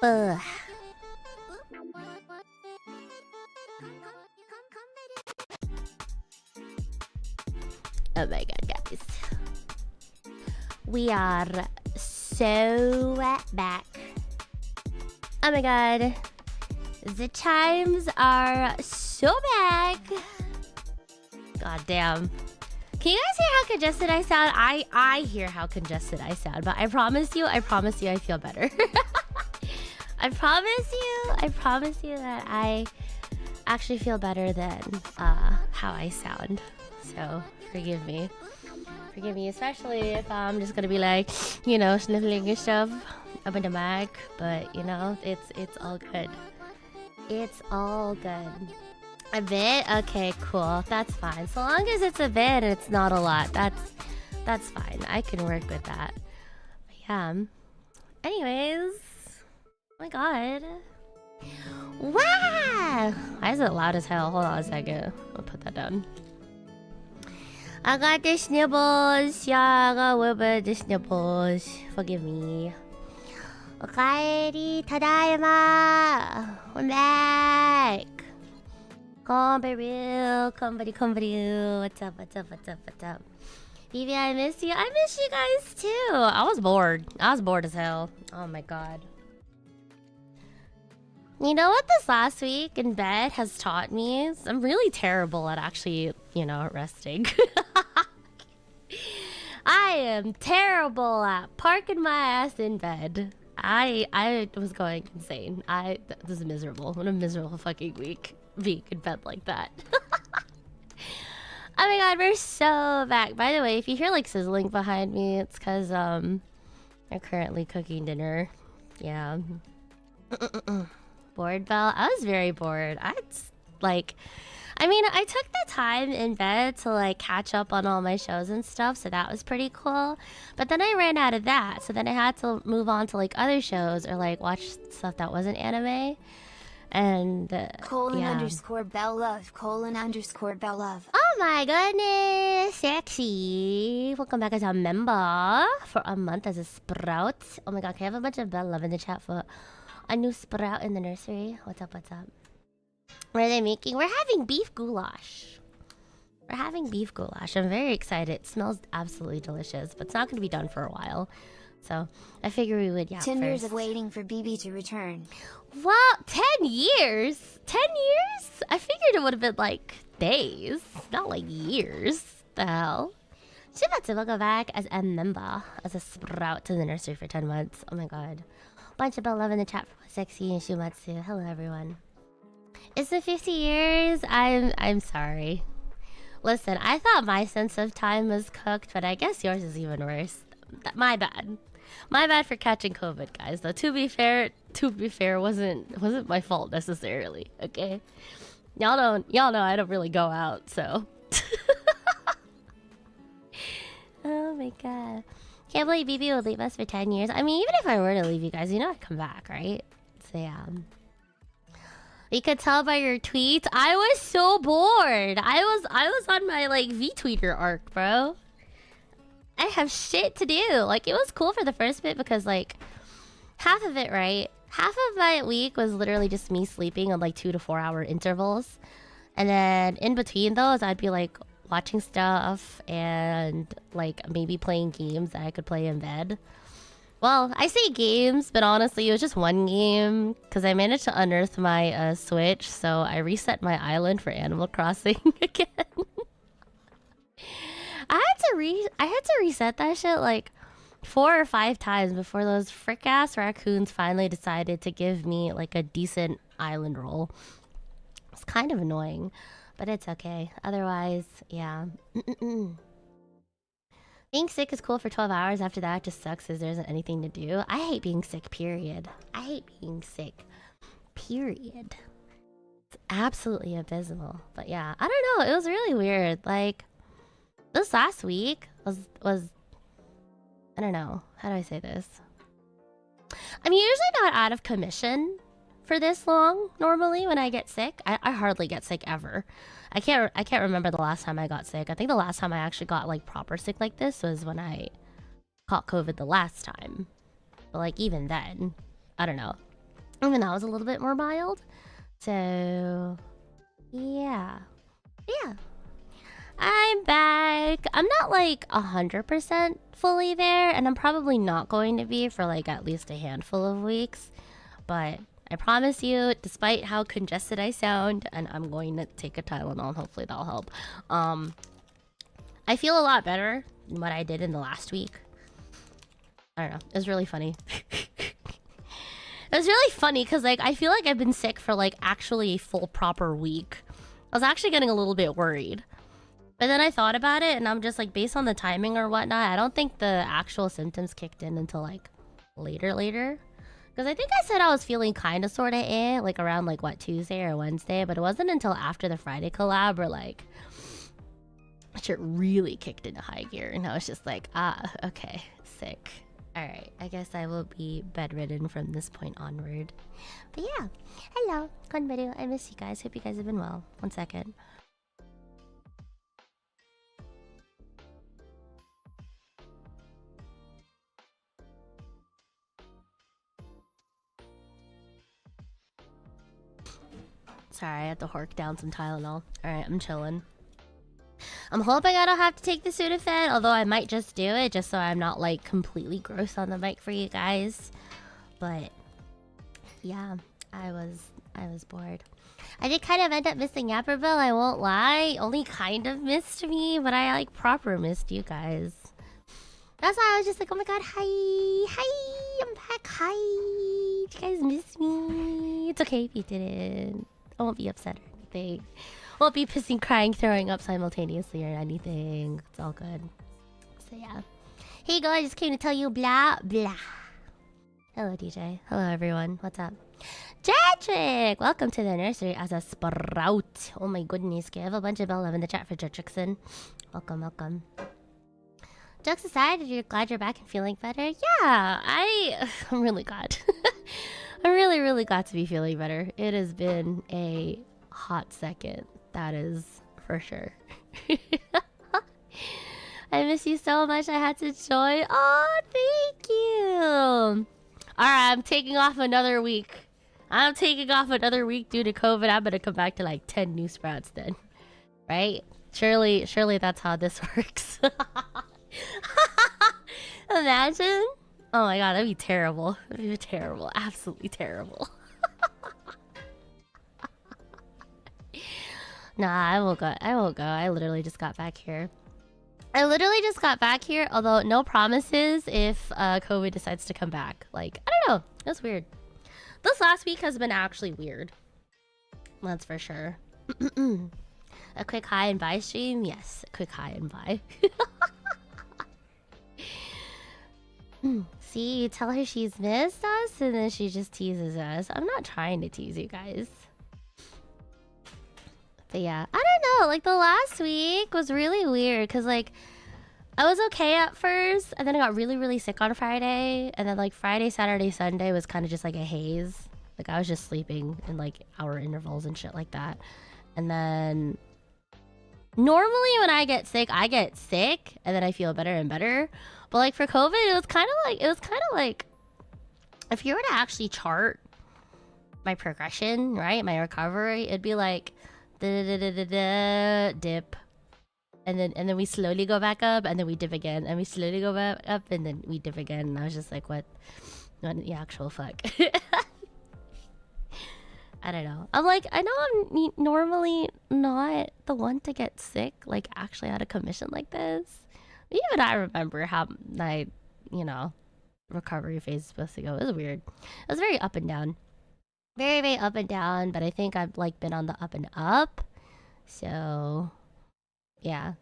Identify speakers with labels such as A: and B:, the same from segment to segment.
A: Ugh. Oh my god, guys. We are so back. Oh my god. The times are so back. God damn. Can you guys hear how congested I sound? I hear how congested I sound, but I promise you I feel better. I promise you that I actually feel better than how I sound. So forgive me, especially if I'm just gonna be like, you know, sniffling and stuff up in the mic. But you know, it's all good. It's all good. A bit? Okay, cool. That's fine. So long as it's a bit and it's not a lot, that's fine. I can work with that. But yeah. Anyways, oh my god. Wow! Why is it loud as hell? Hold on a second. I'll put that down. I got the snibbles. Yeah, I got a little bit of the snibbles. Forgive me. Okaeri tadaima. I'm back. Konberu, Konberu. What's up? Evie, I miss you. I miss you guys too. I was bored as hell. Oh my god. You know what this last week in bed has taught me? I'm really terrible at actually, you know, resting. I am terrible at parking my ass in bed. I was going insane. This is miserable. What a miserable fucking week being in bed like that. Oh my god, we're so back. By the way, if you hear like sizzling behind me, it's because I'm currently cooking dinner. Yeah. Bored, Belle? I was very bored. I took the time in bed to like catch up on all my shows and stuff, so that was pretty cool. But then I ran out of that, so then I had to move on to like other shows or like watch stuff that wasn't anime. And
B: _Bell love, _Bell love.
A: Oh my goodness, sexy. Welcome back as a member for a month as a sprout. Oh my god, can I have a bunch of Bell love in the chat for a new sprout in the nursery? What's up? What are they making? We're having beef goulash. I'm very excited. It smells absolutely delicious, but it's not going to be done for a while. So I figure we would,
B: 10 years of waiting for BB to return.
A: Well, 10 years? 10 years? I figured it would have been like days, not like years. The hell? Shibatsu will go back as a member, as a sprout to the nursery for 10 months. Oh my god. Bunch of Bell love in the chat for Sexy and Shumatsu. Hello everyone. It's been 50 years. I'm sorry. Listen, I thought my sense of time was cooked, but I guess yours is even worse. My bad. My bad for catching COVID, guys. Though to be fair, wasn't my fault necessarily. Okay, y'all know I don't really go out, so. Oh my god, can't believe BB would leave us for 10 years. I mean, even if I were to leave you guys, you know I'd come back, right? So yeah. You could tell by your tweets. I was so bored. I was on my like VTuber arc, bro. I have shit to do. Like, it was cool for the first bit because, like, half of it, right? Half of my week was literally just me sleeping on, like, 2 to 4 hour intervals. And then in between those, I'd be, like, watching stuff and, like, maybe playing games that I could play in bed. Well, I say games, but honestly, it was just one game because I managed to unearth my Switch, so I reset my island for Animal Crossing again. I had to reset that shit like 4 or 5 times before those frick ass raccoons finally decided to give me like a decent island roll. It's kind of annoying, but it's okay. Otherwise, yeah. Being sick is cool for 12 hours. After that, it just sucks because there isn't anything to do. I hate being sick, period. I hate being sick, period. It's absolutely abysmal. But yeah, I don't know. It was really weird. Like, this last week was I don't know. How do I say this? I'm usually not out of commission for this long normally when I get sick. I hardly get sick ever. I can't remember the last time I got sick. I think the last time I actually got like proper sick like this was when I caught COVID the last time. But like even then, I don't know. Even that was a little bit more mild. So yeah. Yeah. I'm back. I'm not like 100% fully there, and I'm probably not going to be for like at least a handful of weeks. But I promise you, despite how congested I sound, and I'm going to take a Tylenol and hopefully that'll help. I feel a lot better than what I did in the last week. I don't know. It was really funny. It was really funny because like I feel like I've been sick for like actually a full proper week. I was actually getting a little bit worried. But then I thought about it and I'm just like, based on the timing or whatnot, I don't think the actual symptoms kicked in until like later. Because I think I said I was feeling kind of sort of like around like what, Tuesday or Wednesday, but it wasn't until after the Friday collab where like shit really kicked into high gear and I was just like, okay, sick. Alright, I guess I will be bedridden from this point onward. But yeah, hello, Konberu, I miss you guys. Hope you guys have been well. 1 second. Sorry, I had to hork down some Tylenol. Alright, I'm chilling. I'm hoping I don't have to take the Sudafed, although I might just do it just so I'm not like completely gross on the mic for you guys. But yeah, I was bored. I did kind of end up missing Yapperbell, I won't lie. Only kind of missed me, but I like proper missed you guys. That's why I was just like, oh my god, hi, I'm back, hi. You guys miss me. It's okay if you didn't. I won't be upset or anything. Won't be pissing, crying, throwing up simultaneously or anything. It's all good. So yeah. Hey guys, I just came to tell you blah blah. Hello DJ. Hello everyone. What's up? Jedrick! Welcome to the nursery as a sprout. Oh my goodness. Okay, I have a bunch of love in the chat for Jedrickson. Welcome, welcome. Jokes aside, you're glad you're back and feeling better? Yeah, I'm really glad. I'm really glad to be feeling better. It has been a hot second. That is for sure. I miss you so much. I had to join. Oh, thank you. Alright, I'm taking off another week. I'm taking off another week due to COVID. I'm gonna come back to like 10 new sprouts then. Right? Surely that's how this works. Imagine. Oh my god, that'd be terrible. That'd be terrible. Absolutely terrible. Nah, I won't go. I literally just got back here. Although no promises if COVID decides to come back. Like, I don't know. That's weird. This last week has been actually weird. That's for sure. A quick hi and bye stream? Yes, a quick hi and bye. See, you tell her she's missed us and then she just teases us. I'm not trying to tease you guys. But yeah, I don't know. Like the last week was really weird because like I was okay at first and then I got really sick on Friday. And then like Friday, Saturday, Sunday was kind of just like a haze. Like I was just sleeping in like hour intervals and shit like that. And then normally when I get sick and then I feel better and better. But like for COVID, it was kind of like if you were to actually chart my progression, right? My recovery, it'd be like dip. And then we slowly go back up and then we dip again and we slowly go back up and then we dip again. And I was just like, what the actual fuck? I don't know. I'm like, I know I'm normally not the one to get sick, like actually out of commission like this. Even I remember how I you know, recovery phase is supposed to go. It was weird. It was very up and down. Very, very up and down, but I think I've like been on the up and up. So, yeah.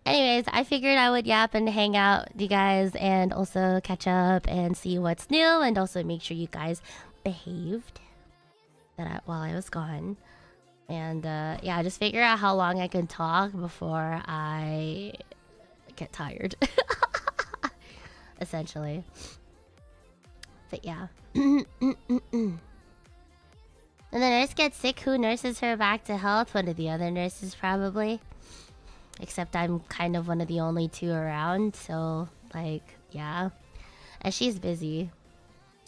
A: Anyways, I figured I would yap and hang out with you guys and also catch up and see what's new and also make sure you guys behaved while I was gone. And yeah, just figure out how long I can talk before I get tired. Essentially. But yeah. When the nurse gets sick, who nurses her back to health? One of the other nurses, probably. Except I'm kind of one of the only two around, so, like, yeah. And she's busy.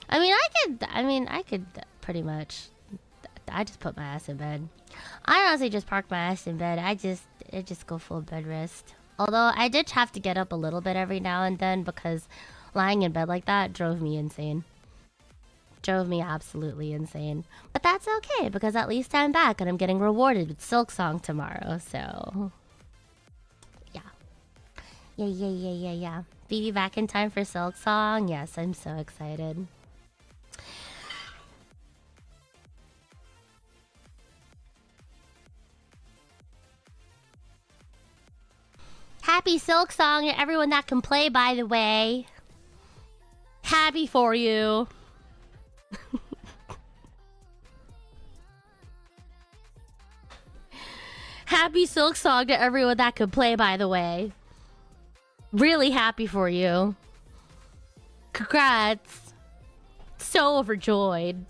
A: I mean, I could pretty much... I just put my ass in bed. I honestly just park my ass in bed. I just go full bed rest. Although, I did have to get up a little bit every now and then because lying in bed like that drove me insane. Drove me absolutely insane. But that's okay, because at least I'm back and I'm getting rewarded with Silk Song tomorrow, so... Yeah. Yeah. BB back in time for Silk Song? Yes, I'm so excited. Happy Silk Song to everyone that can play, by the way. Happy for you. Happy Silk Song to everyone that could play, by the way. Really happy for you. Congrats. So overjoyed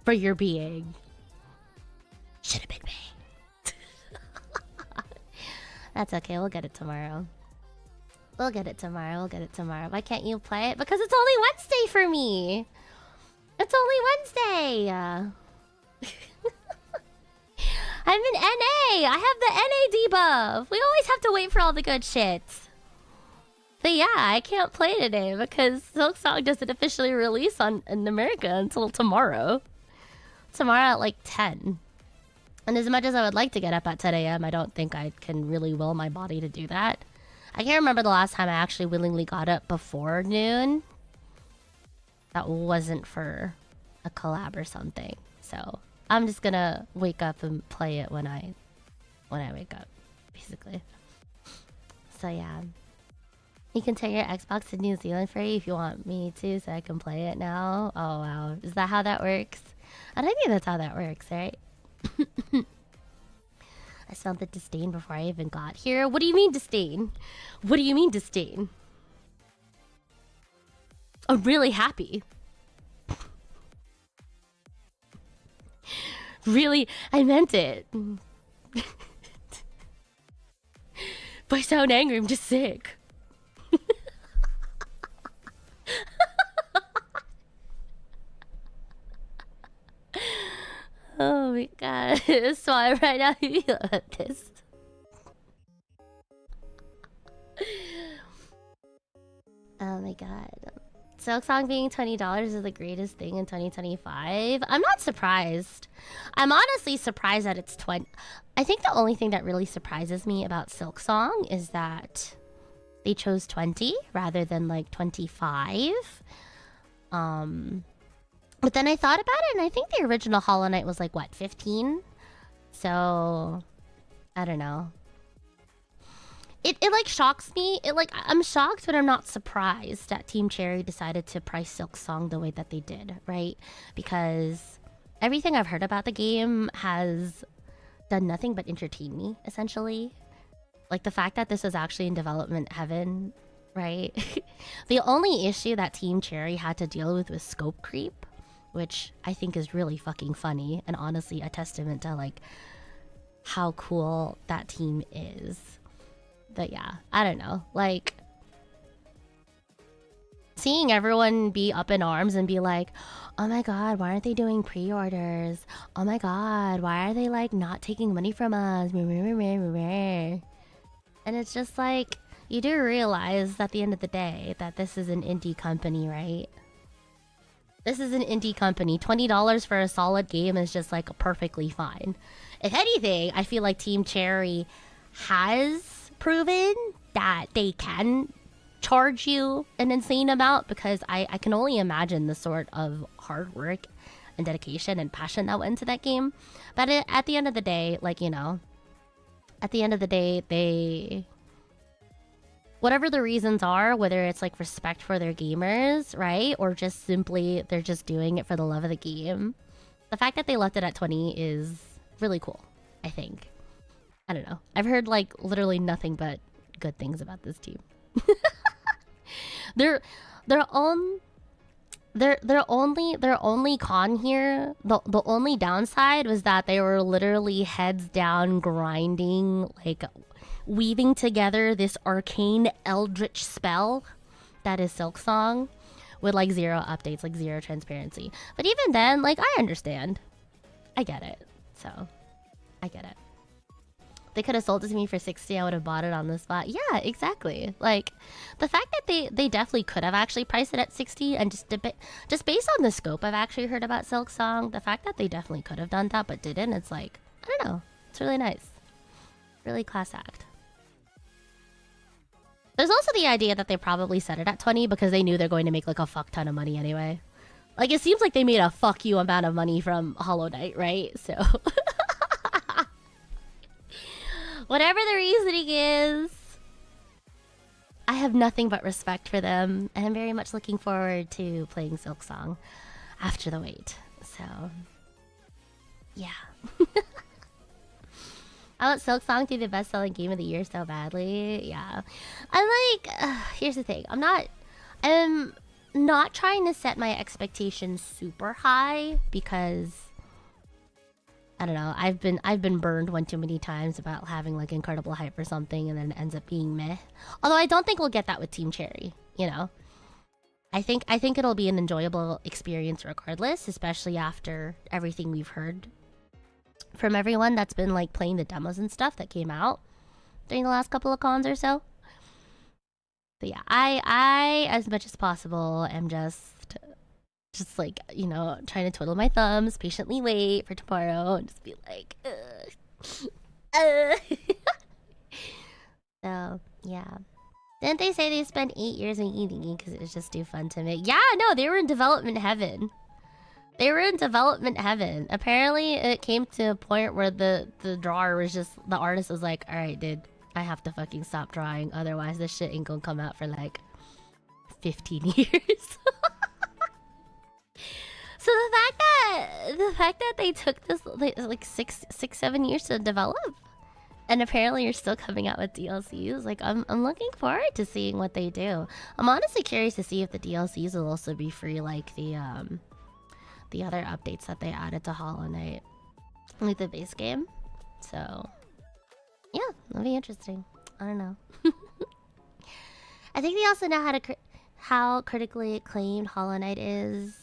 A: for your being. Should have been me. That's okay, we'll get it tomorrow. We'll get it tomorrow. Why can't you play it? Because it's only Wednesday for me. It's only Wednesday. I'm in NA. I have the NA debuff. We always have to wait for all the good shit. But yeah, I can't play today because Silk Song doesn't officially release in America until tomorrow. Tomorrow at like 10. And as much as I would like to get up at 10 a.m., I don't think I can really will my body to do that. I can't remember the last time I actually willingly got up before noon. That wasn't for a collab or something. So I'm just gonna wake up and play it when I wake up, basically. So yeah. You can turn your Xbox to New Zealand free if you want me to, so I can play it now. Oh wow. Is that how that works? I don't think that's how that works, right? I smelled the disdain before I even got here. What do you mean disdain? What do you mean disdain? I'm really happy. Really, I meant it. If I sound angry, I'm just sick. Oh my god, that's why right now you feel about this. Oh my god. Silk Song being $20 is the greatest thing in 2025. I'm not surprised. I'm honestly surprised that it's 20. I think the only thing that really surprises me about Silk Song is that they chose 20 rather than like 25. But then I thought about it, and I think the original Hollow Knight was like, what, 15? So, I don't know. It like shocks me. I'm shocked, but I'm not surprised that Team Cherry decided to price Silk Song the way that they did, right? Because everything I've heard about the game has done nothing but entertain me, essentially. Like the fact that this was actually in development heaven, right? The only issue that Team Cherry had to deal with was scope creep, which I think is really fucking funny and honestly a testament to like how cool that team is. But yeah, I don't know. Like seeing everyone be up in arms and be like, oh my god, why aren't they doing pre-orders? Oh my god, why are they like not taking money from us? And it's just like, you do realize at the end of the day that this is an indie company, right? This is an indie company. $20 for a solid game is just like perfectly fine. If anything, I feel like Team Cherry has proven that they can charge you an insane amount, because I can only imagine the sort of hard work and dedication and passion that went into that game. But at the end of the day, like, you know, at the end of the day, they, whatever the reasons are, whether it's like respect for their gamers, right, or just simply they're just doing it for the love of the game, the fact that they left it at 20 is really cool, I think. I don't know. I've heard like literally nothing but good things about this team. Their only con here, the only downside was that they were literally heads down grinding, like weaving together this arcane eldritch spell that is Silksong with like 0 updates, like 0 transparency. But even then, like, I understand. I get it. So, I get it. They could have sold it to me for 60, I would have bought it on the spot. Yeah, exactly. Like, the fact that they definitely could have actually priced it at 60, and just based on the scope I've actually heard about Silksong, the fact that they definitely could have done that but didn't, it's like, I don't know. It's really nice. Really class act. There's also the idea that they probably set it at 20 because they knew they're going to make like a fuck ton of money anyway. Like, it seems like they made a fuck you amount of money from Hollow Knight, right? So... whatever the reasoning is, I have nothing but respect for them, and I'm very much looking forward to playing Silksong after the wait. So, yeah. I want Silksong to be the best-selling game of the year so badly. Yeah. I'm like, here's the thing. I'm not trying to set my expectations super high, because I don't know, I've been burned one too many times about having like incredible hype for something and then it ends up being meh. Although I don't think we'll get that with Team Cherry, you know. I think it'll be an enjoyable experience regardless, especially after everything we've heard from everyone that's been like playing the demos and stuff that came out during the last couple of cons or so. But yeah, I as much as possible am just like, you know, trying to twiddle my thumbs, patiently wait for tomorrow, and just be like, So, yeah. Didn't they say they spent 8 years in eating because it was just too fun to make? Yeah, no, they were in development heaven. They were in development heaven. Apparently, it came to a point where the drawer was just, the artist was like, alright, dude, I have to fucking stop drawing, otherwise this shit ain't gonna come out for like 15 years. So the fact that they took this like 7 years to develop, and apparently you're still coming out with DLCs, like I'm looking forward to seeing what they do. I'm honestly curious to see if the DLCs will also be free, like the other updates that they added to Hollow Knight, like the base game. So yeah, that'll be interesting. I don't know. I think they also know how critically acclaimed Hollow Knight is,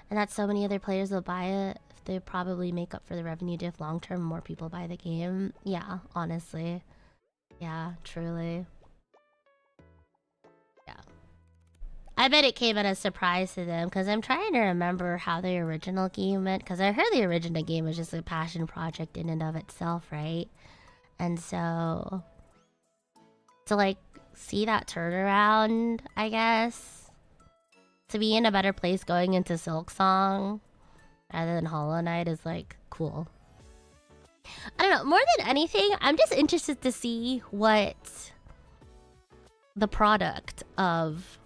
A: and that so many other players will buy it. They probably make up for the revenue diff long term. More people buy the game. Yeah, honestly. Yeah, truly. Yeah. I bet it came as a surprise to them, because I'm trying to remember how the original game went, because I heard the original game was just a passion project in and of itself, right? And so to like see that turnaround, I guess, to be in a better place going into Silksong rather than Hollow Knight is like cool. I don't know, more than anything, I'm just interested to see what the product of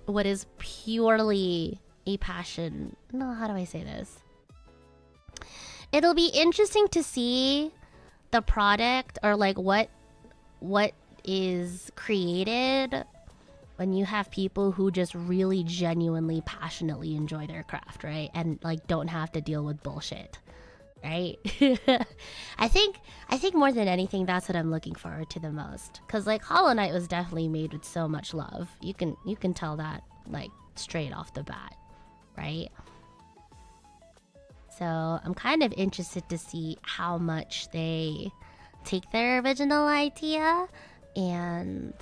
A: what is purely a passion, no, how do I say this? It'll be interesting to see the product, or like what is created when you have people who just really genuinely passionately enjoy their craft, right? And like don't have to deal with bullshit, right? I think more than anything, that's what I'm looking forward to the most, because like Hollow Knight was definitely made with so much love. You can tell that like straight off the bat, right? So I'm kind of interested to see how much they take their original idea and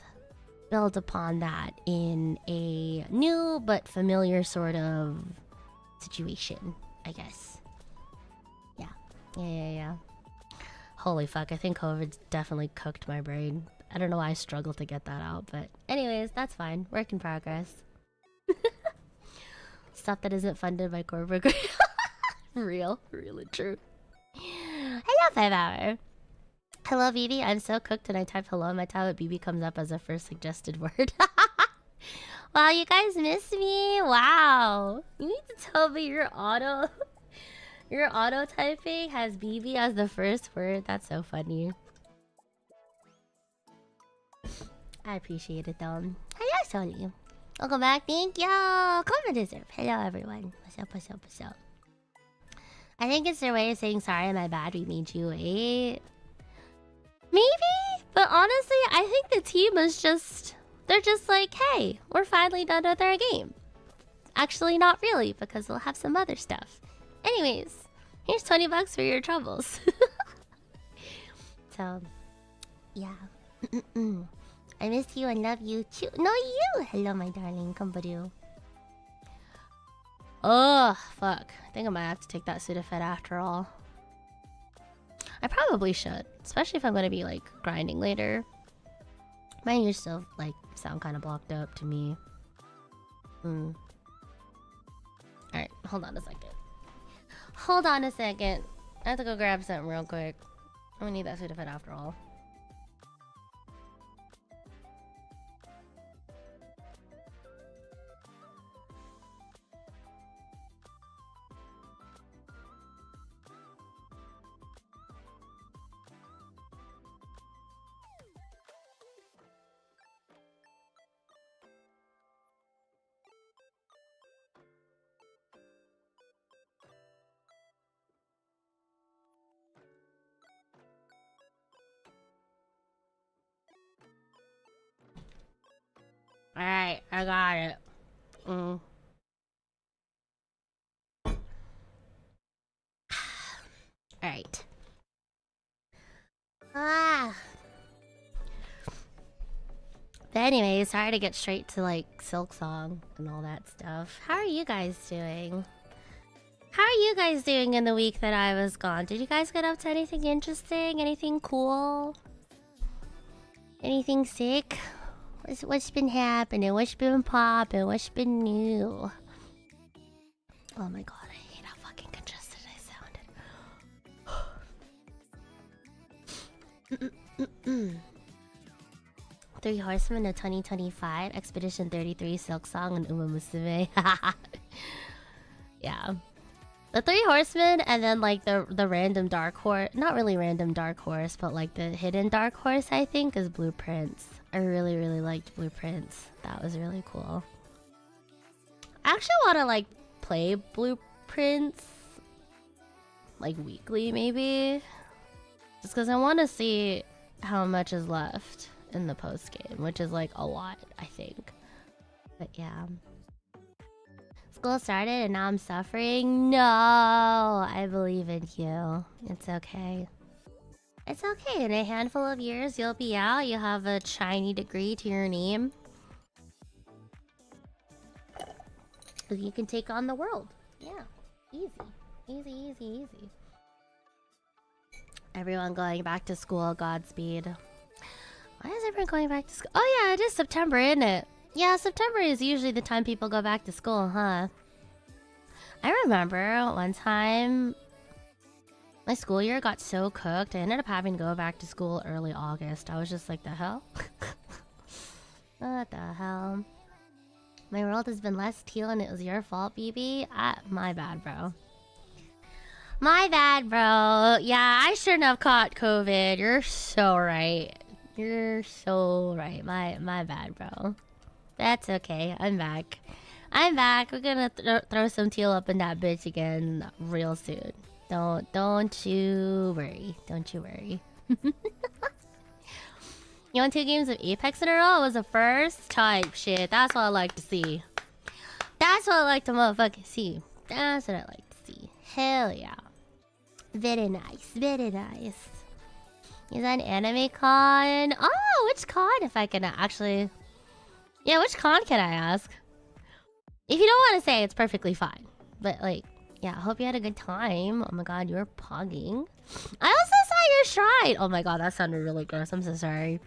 A: build upon that in a new but familiar sort of situation, I guess. Yeah. Holy fuck, I think COVID definitely cooked my brain. I don't know why I struggled to get that out, but anyways. anyways, that's fine. Work in progress. Stuff that isn't funded by corporate. Real and true. Hello, 5 Hour. Hello, BB. I'm so cooked and I type hello on my tablet. BB comes up as a first suggested word. Wow, you guys miss me? Wow. You need to tell me your auto typing has BB as the first word. That's so funny. I appreciate it though. Hello, Soli. Welcome back. Thank you. Comment deserve. Hello, everyone. What's up? I think it's their way of saying sorry, my bad, we made you wait. Maybe? But honestly, I think the team is just... They're just like, hey, we're finally done with our game. Actually, not really, because we'll have some other stuff. Anyways, here's 20 bucks for your troubles. So, yeah. I miss you and love you too. No, you! Hello, my darling. Konberu. Oh, fuck. I think I might have to take that Sudafed after all. I probably should. Especially if I'm gonna be, like, grinding later. My ears still, like, sound kind of blocked up to me. Alright, hold on a second. Hold on a second. I have to go grab something real quick. I'm gonna need that Sudafed after all. Alright, I got it. Alright. But anyway, sorry to get straight to like Silk Song and all that stuff. How are you guys doing? How are you guys doing in the week that I was gone? Did you guys get up to anything interesting? Anything cool? Anything sick? What's been happening? What's been popping? What's been new? Oh my god, I hate how fucking congested I sounded. 3 Horsemen of 2025, Expedition 33, Silk Song, and Uma Musume. Yeah. The 3 Horsemen and then like the random dark horse, not really random dark horse, but like the hidden dark horse I think is Blueprints. I really liked Blueprints. That was really cool. I actually want to like play Blueprints like weekly maybe. Just because I want to see how much is left in the post game, which is like a lot, I think. But yeah. School started and now I'm suffering. No, I believe in you. It's okay. It's okay. In a handful of years, you'll be out. You'll have a shiny degree to your name. You can take on the world. Yeah. Easy. Everyone going back to school. Godspeed. Why is everyone going back to school? Oh yeah, it is September, isn't it? Yeah, September is usually the time people go back to school, huh? I remember one time my school year got so cooked, I ended up having to go back to school early August. I was just like, the hell? What the hell? My world has been less teal and it was your fault, BB? My bad, bro. My bad, bro. Yeah, I shouldn't have caught COVID. You're so right. You're so right. My bad, bro. That's okay. I'm back. We're gonna throw some teal up in that bitch again real soon. Don't you worry. You won 2 games of Apex in a row? It was the first type shit. That's what I like to see. That's what I like to motherfucking see. That's what I like to see. Hell yeah. Very nice. Is that an anime con? Oh, which con? If I can actually... Yeah, which con can I ask? If you don't want to say, it's perfectly fine. But like, yeah, I hope you had a good time. Oh my god, you're pogging. I also saw your shrine. Oh my god, that sounded really gross. I'm so sorry.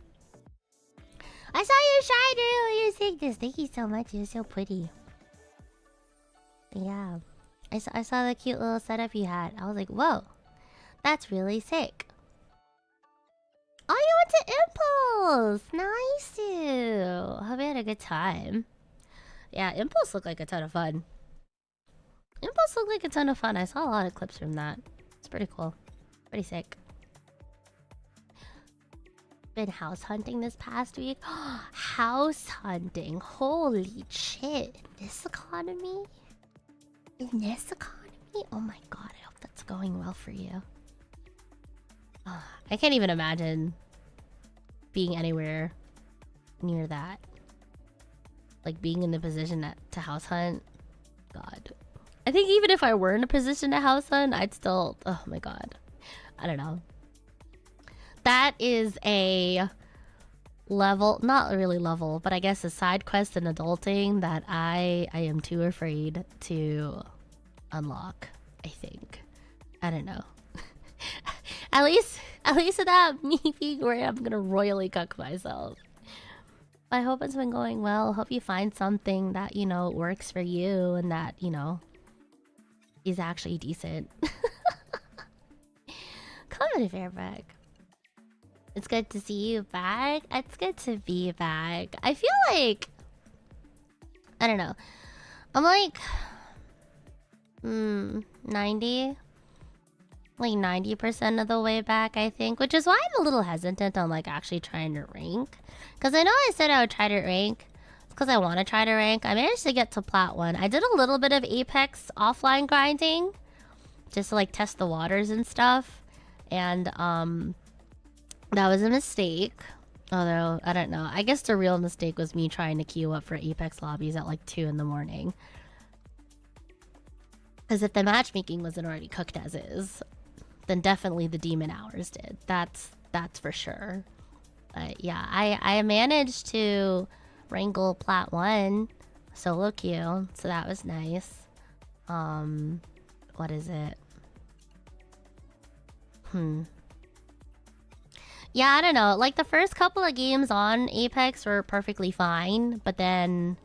A: I I saw you shine earlier saying this. Thank you so much. You're so pretty. Yeah. I saw the cute little setup you had. I was like, whoa. That's really sick. Oh, you went to Impulse! Nice too. Hope you had a good time. Yeah, Impulse looked like a ton of fun. Impulse looked like a ton of fun. I saw a lot of clips from that. It's pretty cool. Pretty sick. Been house hunting this past week. House hunting. Holy shit. In this economy? In this economy? Oh my god, I hope that's going well for you. I can't even imagine being anywhere near that. Like being in the position to house hunt. God. I think even if I were in a position to house hunt, I'd still... Oh my god. I don't know. That is a level... Not really level, but I guess a side quest in adulting that I am too afraid to unlock, I think. I don't know. At least without me being worried I'm gonna royally cuck myself. I hope it's been going well. Hope you find something that, you know, works for you and that, you know, is actually decent. Comedy Fairback. It's good to see you back. It's good to be back. I feel like... I don't know. I'm like... 90? Like 90% of the way back, I think. Which is why I'm a little hesitant on like actually trying to rank. Because I know I said I would try to rank. It's because I want to try to rank. I managed to get to Plat 1. I did a little bit of Apex offline grinding. Just to like test the waters and stuff. And that was a mistake. Although, I don't know. I guess the real mistake was me trying to queue up for Apex lobbies at like 2 in the morning. Because if the matchmaking wasn't already cooked as is, then definitely the demon hours did. That's for sure. But yeah, I managed to wrangle Plat 1 solo queue, so that was nice. What is it? Yeah, I don't know. Like the first couple of games on Apex were perfectly fine, but then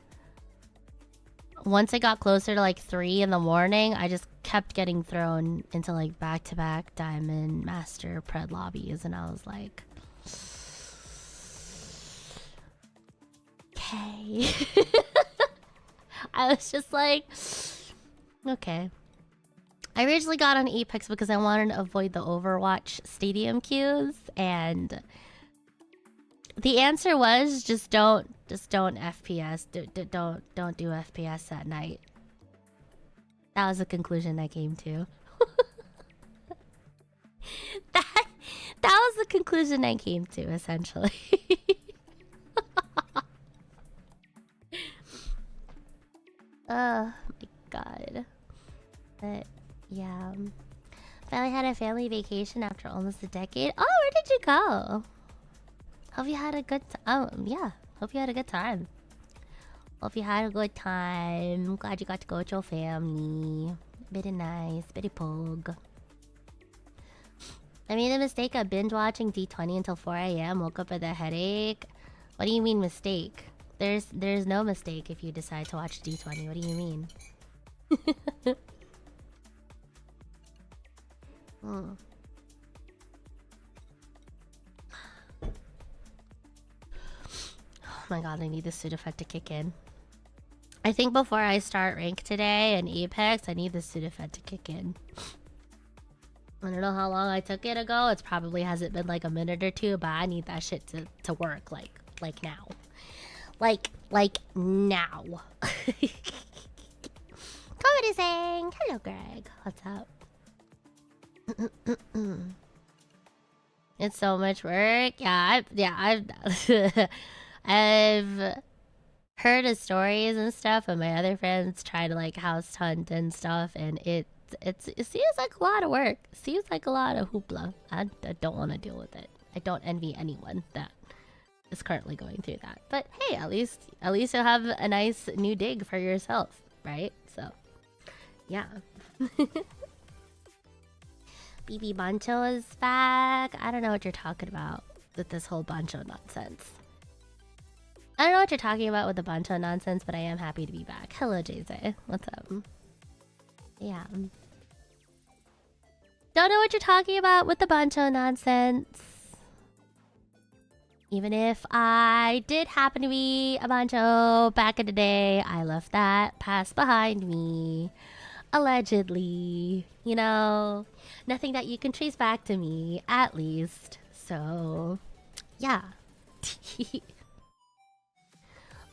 A: once it got closer to like 3 in the morning, I just kept getting thrown into like back-to-back Diamond Master Pred lobbies, and I was like, okay. I was just like, okay. I originally got on Apex because I wanted to avoid the Overwatch stadium queues, and the answer was just don't FPS. Don't do FPS at night. That was the conclusion I came to. that was the conclusion I came to, essentially. Oh my god. But yeah. Finally had a family vacation after almost a decade. Oh, where did you go? Hope you had a good time. Yeah. Hope you had a good time. Hope you had a good time. Glad you got to go with your family. Very nice. Very pog. I made a mistake of binge watching D20 until 4 AM. Woke up with a headache. What do you mean mistake? There's no mistake if you decide to watch D20. What do you mean? Oh my god, I need the suit effect to kick in. I think before I start rank today in Apex, I need the suit effect to kick in. I don't know how long I took it ago. It probably hasn't been like a minute or two, but I need that shit to work like now. Like now. Comedy saying, hello Greg. What's up? It's so much work. I've heard of stories and stuff, and my other friends try to like house hunt and stuff, and it seems like a lot of work. It seems like a lot of hoopla. I don't want to deal with it. I don't envy anyone that is currently going through that. But hey, at least you'll have a nice new dig for yourself, right? So, yeah. BB Bancho is back. I don't know what you're talking about with this whole Bancho nonsense. I don't know what you're talking about with the Bancho nonsense, but I am happy to be back. Hello, JZ. What's up? Yeah. Don't know what you're talking about with the Bancho nonsense. Even if I did happen to be a Bancho back in the day, I left that past behind me. Allegedly. You know, nothing that you can trace back to me, at least. So, yeah.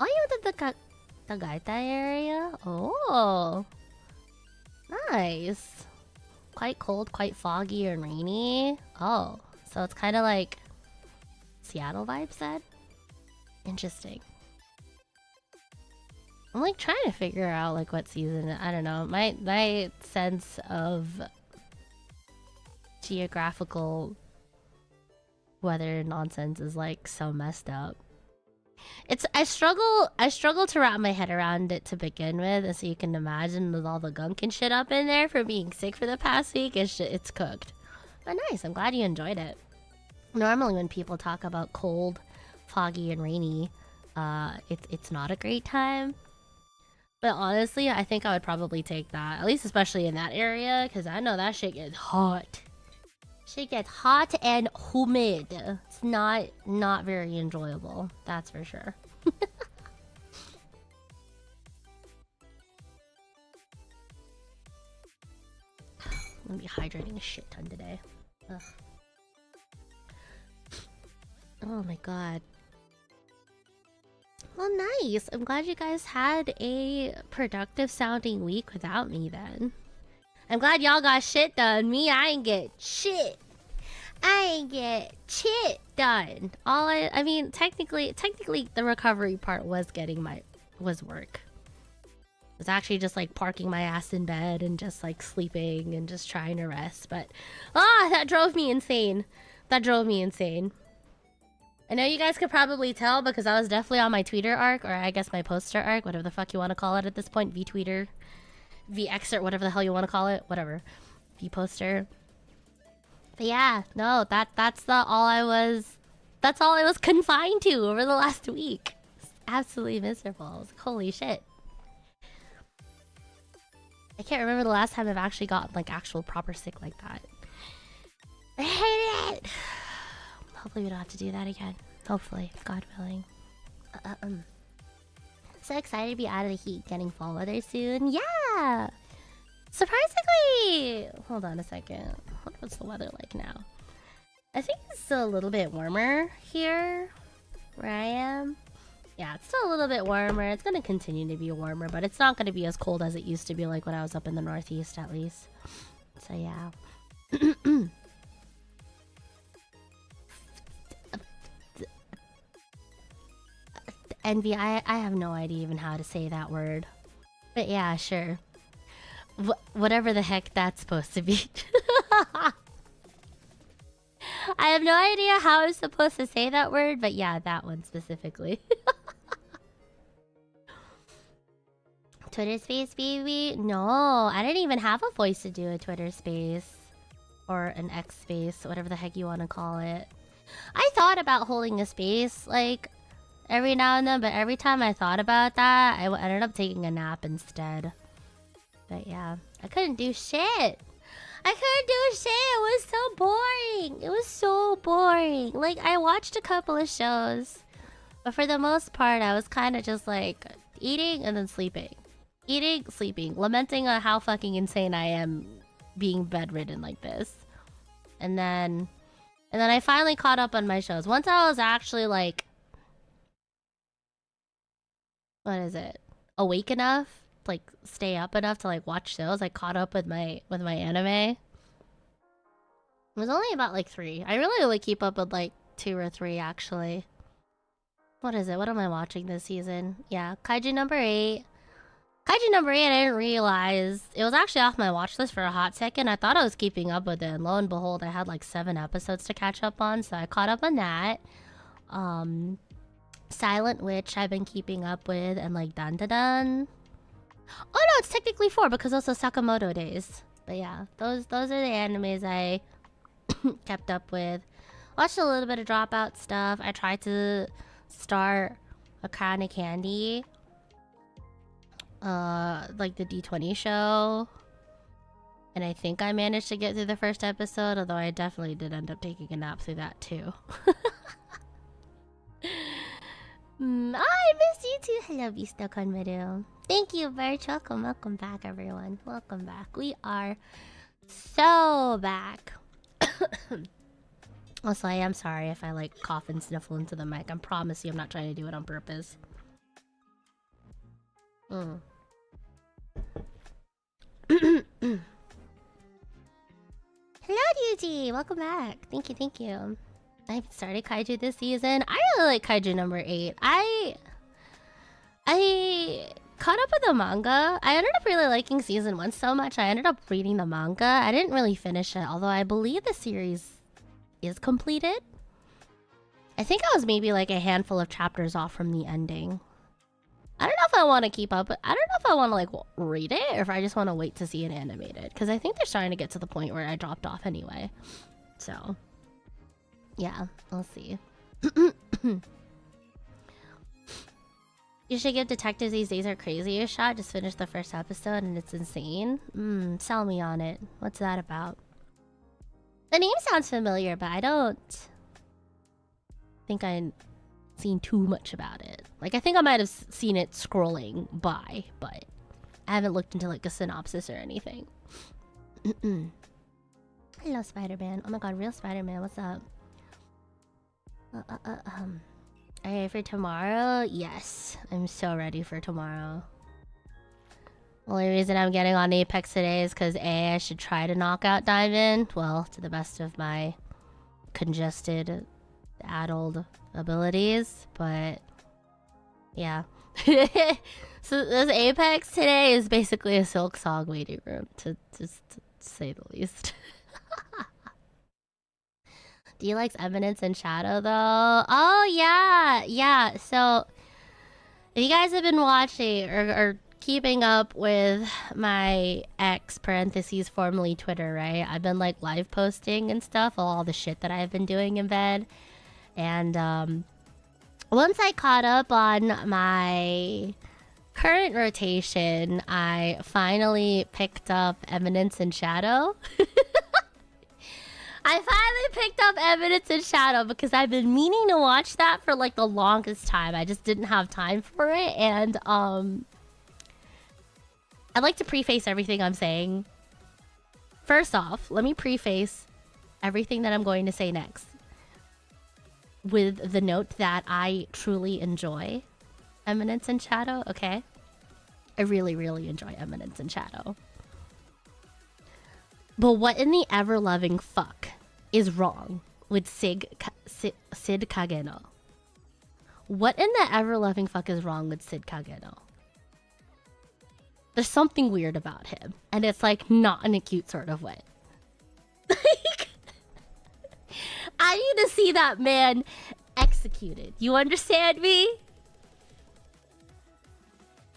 A: Oh, you went to the Tagaytay area? Oh. Nice. Quite cold, quite foggy and rainy. Oh, so it's kind of like Seattle vibes then? Interesting. I'm like trying to figure out like what season. I don't know. My sense of geographical weather nonsense is like so messed up. I struggle to wrap my head around it to begin with, and so you can imagine with all the gunk and shit up in there for being sick for the past week, it's cooked. But nice, I'm glad you enjoyed it. Normally when people talk about cold, foggy, and rainy, it's not a great time. But honestly, I think I would probably take that, at least especially in that area, because I know that shit gets hot. Shit gets hot and humid. It's not very enjoyable, that's for sure. I'm gonna be hydrating a shit ton today. Ugh. Oh my god. Well, nice. I'm glad you guys had a productive sounding week without me then. I'm glad y'all got shit done. Me, I ain't get shit. I ain't get shit done. I mean, technically, the recovery part was was work. It was actually just like parking my ass in bed and just like sleeping and just trying to rest. But, that drove me insane. That drove me insane. I know you guys could probably tell because I was definitely on my tweeter arc, or I guess my poster arc, whatever the fuck you want to call it at this point. VTweeter. VEXE or whatever the hell you want to call it. Whatever. V-poster. But yeah, no, that's all I was confined to over the last week. It's absolutely miserable. I was like, holy shit. I can't remember the last time I've actually got like actual proper sick like that. I hate it. Hopefully we don't have to do that again. Hopefully, God willing. So excited to be out of the heat, getting fall weather soon. Yeah! Surprisingly! Hold on a second. What's the weather like now? I think it's still a little bit warmer here, where I am. Yeah, it's still a little bit warmer. It's gonna continue to be warmer, but it's not gonna be as cold as it used to be like when I was up in the Northeast, at least. So yeah. Envy, I have no idea even how to say that word. But yeah, sure. Whatever the heck that's supposed to be. I have no idea how I'm supposed to say that word, but yeah, that one specifically. Twitter space, baby? No, I didn't even have a voice to do a Twitter space. Or an X space, whatever the heck you want to call it. I thought about holding a space, like, every now and then, but every time I thought about that, I ended up taking a nap instead. But yeah, I couldn't do shit. I couldn't do shit. It was so boring. It was so boring. Like, I watched a couple of shows, but for the most part, I was kind of just like eating and then sleeping. Eating, sleeping, lamenting on how fucking insane I am being bedridden like this. And then I finally caught up on my shows. Once I was actually like, what is it? Awake enough, like stay up enough to like watch shows. I caught up with my anime. It was only about like 3. I really only keep up with like 2 or 3 actually. What is it? What am I watching this season? Yeah, Kaiju number 8. Kaiju number 8, I didn't realize it was actually off my watch list for a hot second. I thought I was keeping up with it, and lo and behold, I had like 7 episodes to catch up on, so I caught up on that. Silent Witch I've been keeping up with, and like Dun Dun Dun. Oh no, it's technically 4 because also Sakamoto Days. But yeah, those are the animes I kept up with. Watched a little bit of Dropout stuff. I tried to start A Crown of Candy. Like the D20 show. And I think I managed to get through the first episode, although I definitely did end up taking a nap through that too. I miss you too. Hello, Vista Konberu. Thank you, Birch. Welcome, welcome back, everyone. Welcome back. We are so back. Also, I am sorry if I like cough and sniffle into the mic. I promise you I'm not trying to do it on purpose. Hello, DUG! Welcome back. Thank you, thank you. I started Kaiju this season. I really like Kaiju number 8. I caught up with the manga. I ended up really liking season 1 so much. I ended up reading the manga. I didn't really finish it, although I believe the series is completed. I think I was maybe like a handful of chapters off from the ending. I don't know if I want to keep up, but I don't know if I want to like read it or if I just want to wait to see it animated, because I think they're starting to get to the point where I dropped off anyway. So yeah, we'll see. You should give Detectives These Days Are Crazy a shot. Just finished the first episode and it's insane. Sell me on it. What's that about? The name sounds familiar, but I don't think I've seen too much about it. Like, I think I might have seen it scrolling by, but I haven't looked into like a synopsis or anything. Hello, Spider-Man. Oh my god, real Spider-Man. What's up? Are you ready for tomorrow? Yes, I'm so ready for tomorrow. The only reason I'm getting on Apex today is because A, I should try to knock out Diamond. Well, to the best of my congested, addled abilities, but yeah. So this Apex today is basically a Silk Song waiting room, to say the least. Do you like Eminence and Shadow though? Oh yeah. So if you guys have been watching or keeping up with my X parentheses formerly Twitter, right? I've been like live posting and stuff, all the shit that I've been doing in bed. And once I caught up on my current rotation, I finally picked up Eminence and Shadow. I finally picked up Eminence and Shadow because I've been meaning to watch that for like the longest time. I just didn't have time for it. And I'd like to preface everything I'm saying. First off, let me preface everything that I'm going to say next with the note that I truly enjoy Eminence and Shadow, okay? I really, really enjoy Eminence and Shadow. But what in the ever-loving fuck is wrong with Sid Kageno? What in the ever-loving fuck is wrong with Sid Kageno? There's something weird about him. And it's like not in a cute sort of way. I need to see that man executed. You understand me?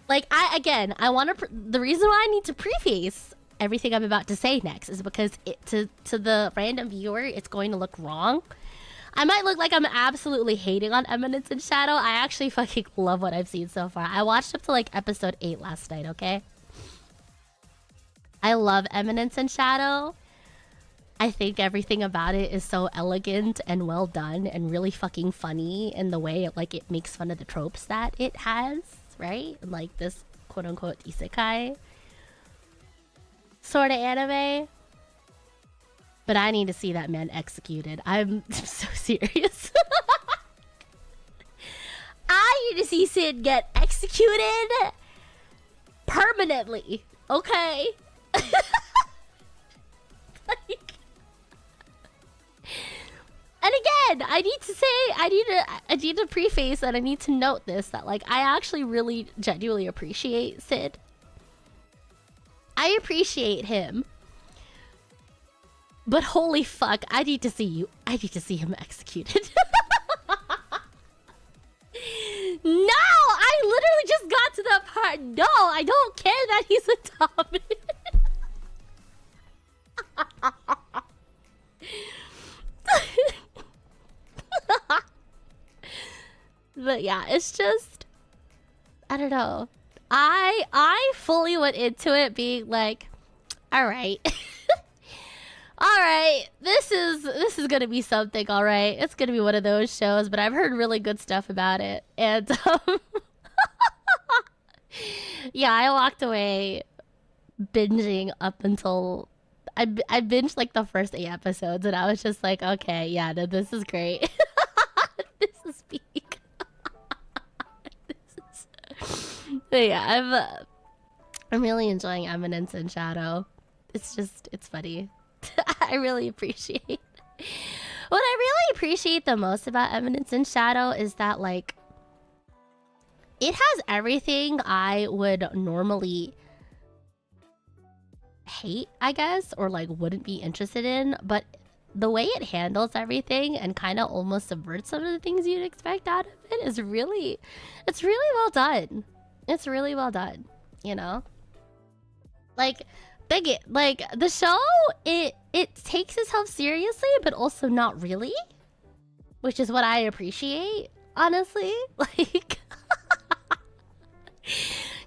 A: Like, I want to... The reason why I need to preface everything I'm about to say next is because to the random viewer, it's going to look wrong. I might look like I'm absolutely hating on Eminence and Shadow. I actually fucking love what I've seen so far. I watched up to like episode 8 last night, okay? I love Eminence and Shadow. I think everything about it is so elegant and well done and really fucking funny in the way like it makes fun of the tropes that it has, right? Like this quote-unquote isekai sort of anime. But I need to see that man executed. I'm so serious. I need to see Sid get executed permanently, okay? Like, and again, I need to preface and I need to note this, that like I actually really genuinely appreciate Sid. I appreciate him. But holy fuck, I need to see him executed. No, I literally just got to that part. No, I don't care that he's a dominant. But yeah, it's just I don't know. I fully went into it being like, all right. All right, this is gonna be something. All right, it's gonna be one of those shows, but I've heard really good stuff about it, and yeah, I walked away binging up until I binged like the first 8 episodes, and I was just like, okay, yeah, no, this is great. This is peak. But yeah, I'm really enjoying Eminence and Shadow. It's funny. I really appreciate. What I really appreciate the most about Eminence and Shadow is that, like, it has everything I would normally hate, I guess, or like wouldn't be interested in, but the way it handles everything and kind of almost subverts some of the things you'd expect out of it is really, it's really well done. It's really well done, you know? Like, the show, it takes itself seriously, but also not really, which is what I appreciate, honestly. Like,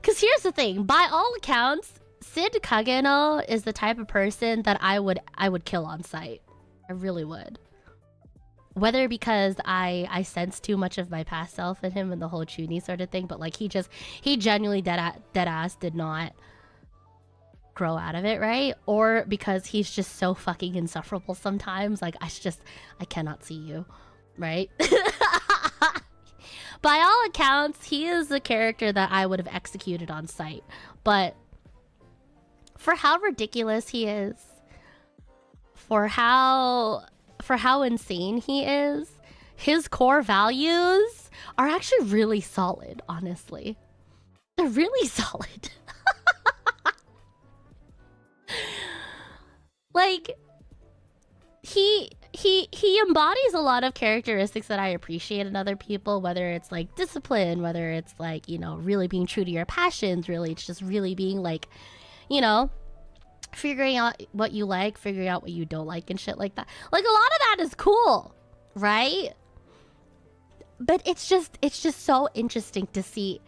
A: because here's the thing, by all accounts, Sid Kageno is the type of person that I would kill on sight. I really would. Whether because I sense too much of my past self in him and the whole Chuny sort of thing, but like he genuinely dead ass did not grow out of it, right? Or because he's just so fucking insufferable sometimes, like I cannot see you, right? By all accounts, he is a character that I would have executed on sight, but for how ridiculous he is, for how insane he is, his core values are actually really solid, honestly. They're really solid. Like, he embodies a lot of characteristics that I appreciate in other people, whether it's like discipline, whether it's like, you know, really being true to your passions, really it's just really being like, you know, figuring out what you like, figuring out what you don't like and shit like that. Like, a lot of that is cool, right? But it's just so interesting to see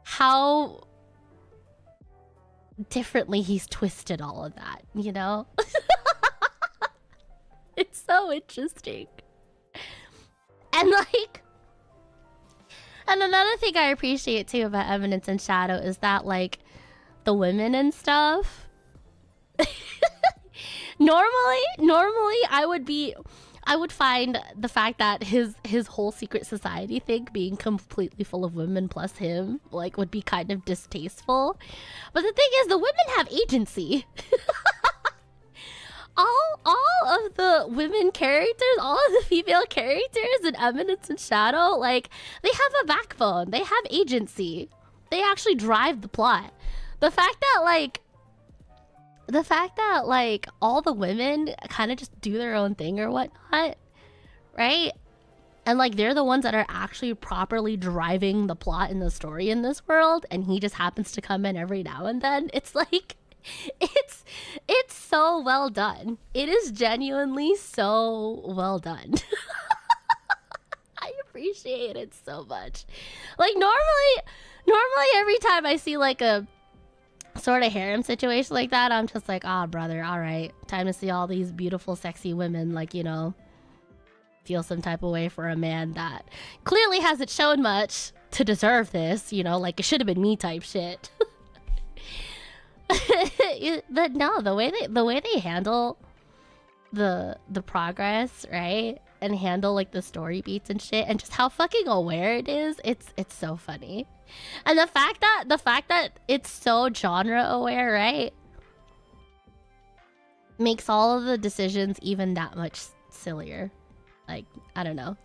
A: how differently he's twisted all of that, you know? It's so interesting. And like, and another thing I appreciate too about Eminence and Shadow is that, like, the women and stuff, normally I would find the fact that his whole secret society thing being completely full of women plus him, like, would be kind of distasteful. But the thing is, the women have agency. all of the women characters, all of the female characters in Eminence and Shadow, like, they have a backbone. They have agency. They actually drive the plot. The fact that like all the women kind of just do their own thing or whatnot, right? And like they're the ones that are actually properly driving the plot in the story in this world, and he just happens to come in every now and then. It's like, it's so well done. It is genuinely so well done. I appreciate it so much. Like, normally every time I see like a sort of harem situation like that, I'm just like, ah, brother, all right, time to see all these beautiful, sexy women, like, you know, feel some type of way for a man that clearly hasn't shown much to deserve this, you know, like it should have been me type shit. But no, the way they handle the progress, right, and handle like the story beats and shit, and just how fucking aware it is, it's so funny. And the fact that it's so genre aware, right, makes all of the decisions even that much sillier. Like, I don't know.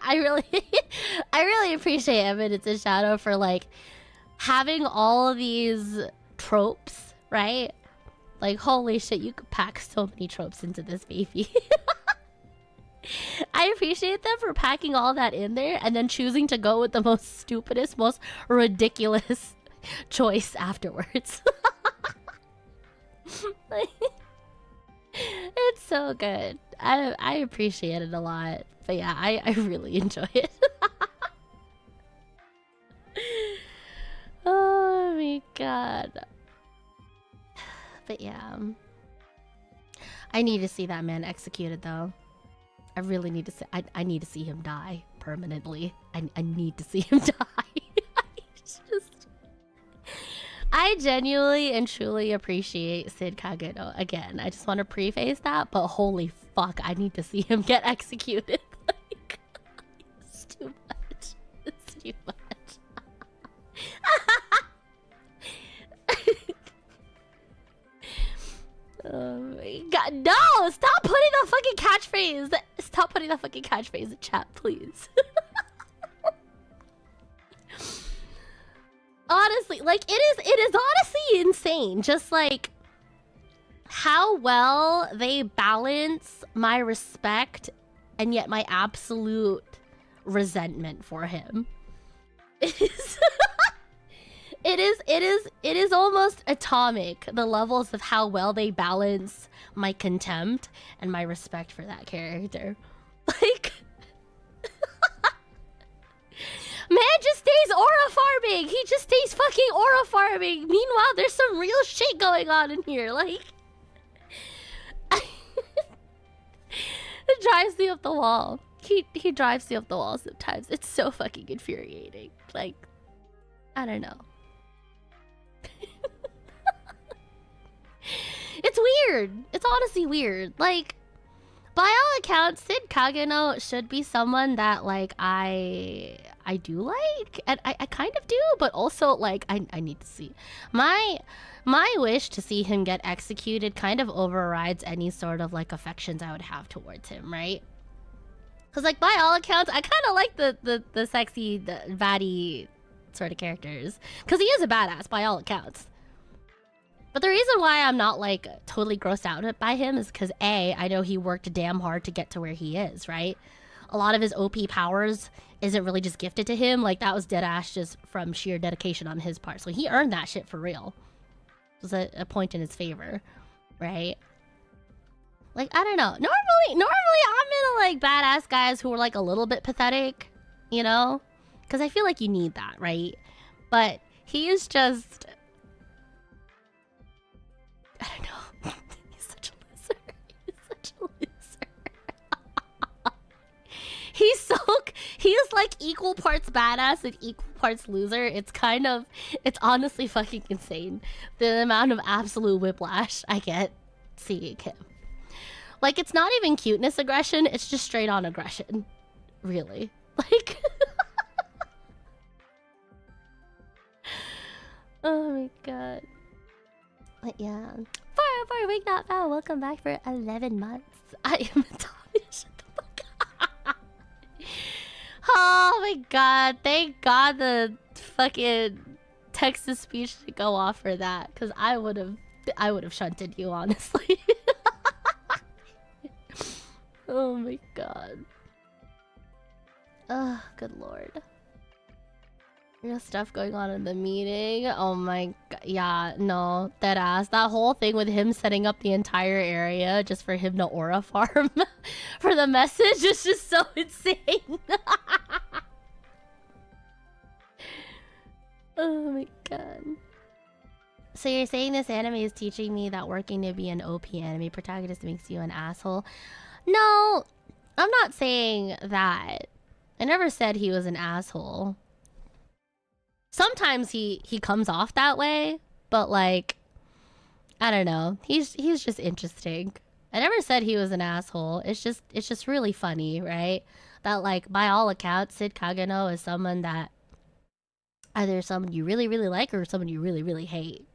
A: I really appreciate Eminence and Shadow for like having all of these tropes, right? Like, holy shit, you could pack so many tropes into this baby. I appreciate them for packing all that in there and then choosing to go with the most stupidest, most ridiculous choice afterwards. Like, it's so good. I appreciate it a lot. But yeah, I really enjoy it. my god. But yeah. I need to see that man executed though. I really need to see I need to see him die permanently. I need to see him die. It's just I genuinely and truly appreciate Sid Kageno. Again, I just want to preface that, but holy fuck, I need to see him get executed. Like, it's too much. It's too much. Oh my god, no! Stop putting the fucking catchphrase! Stop putting the fucking catchphrase in chat, please. Honestly, like, it is honestly insane. Just like how well they balance my respect and yet my absolute resentment for him. It is almost atomic, the levels of how well they balance my contempt and my respect for that character. Like, man just stays aura farming. He just stays fucking aura farming. Meanwhile, there's some real shit going on in here. Like, it drives me up the wall. He drives me up the wall sometimes. It's so fucking infuriating. Like, I don't know. It's weird. It's honestly weird. Like, by all accounts, Sid Kageno should be someone that, like, I do like. And I kind of do, but also, like, I need to see. My wish to see him get executed kind of overrides any sort of, like, affections I would have towards him, right? Because, like, by all accounts, I kind of like the sexy, the baddie sort of characters. Because he is a badass, by all accounts. But the reason why I'm not, like, totally grossed out by him is because, A, I know he worked damn hard to get to where he is, right? A lot of his OP powers isn't really just gifted to him. Like, that was deadass just from sheer dedication on his part. So he earned that shit for real. It was a point in his favor, right? Like, I don't know. Normally I'm into, like, badass guys who are, like, a little bit pathetic, you know? Because I feel like you need that, right? But he is just... I don't know. He's such a loser. He's such a loser. He's like equal parts badass and equal parts loser. It's honestly fucking insane. The amount of absolute whiplash I get seeing him. Like, it's not even cuteness aggression, it's just straight on aggression. Really. Like... Oh my god. But yeah. For Wake Not Foul, welcome back for 11 months. I am Tommy. Shut the fuck up. Oh my god. Thank god the fucking text-to-speech to go off for that. Because I would have shunted you, honestly. Oh my god. Oh, good lord. Real stuff going on in the meeting. Oh my god. Yeah, no. Deadass. That whole thing with him setting up the entire area just for him to aura farm for the message is just so insane. Oh my god. So you're saying this anime is teaching me that working to be an OP anime protagonist makes you an asshole? No, I'm not saying that. I never said he was an asshole. Sometimes he comes off that way, but like, I don't know. He's just interesting. I never said he was an asshole. It's just really funny, right? That, like, by all accounts, Sid Kageno is someone that either someone you really, really like or someone you really, really hate.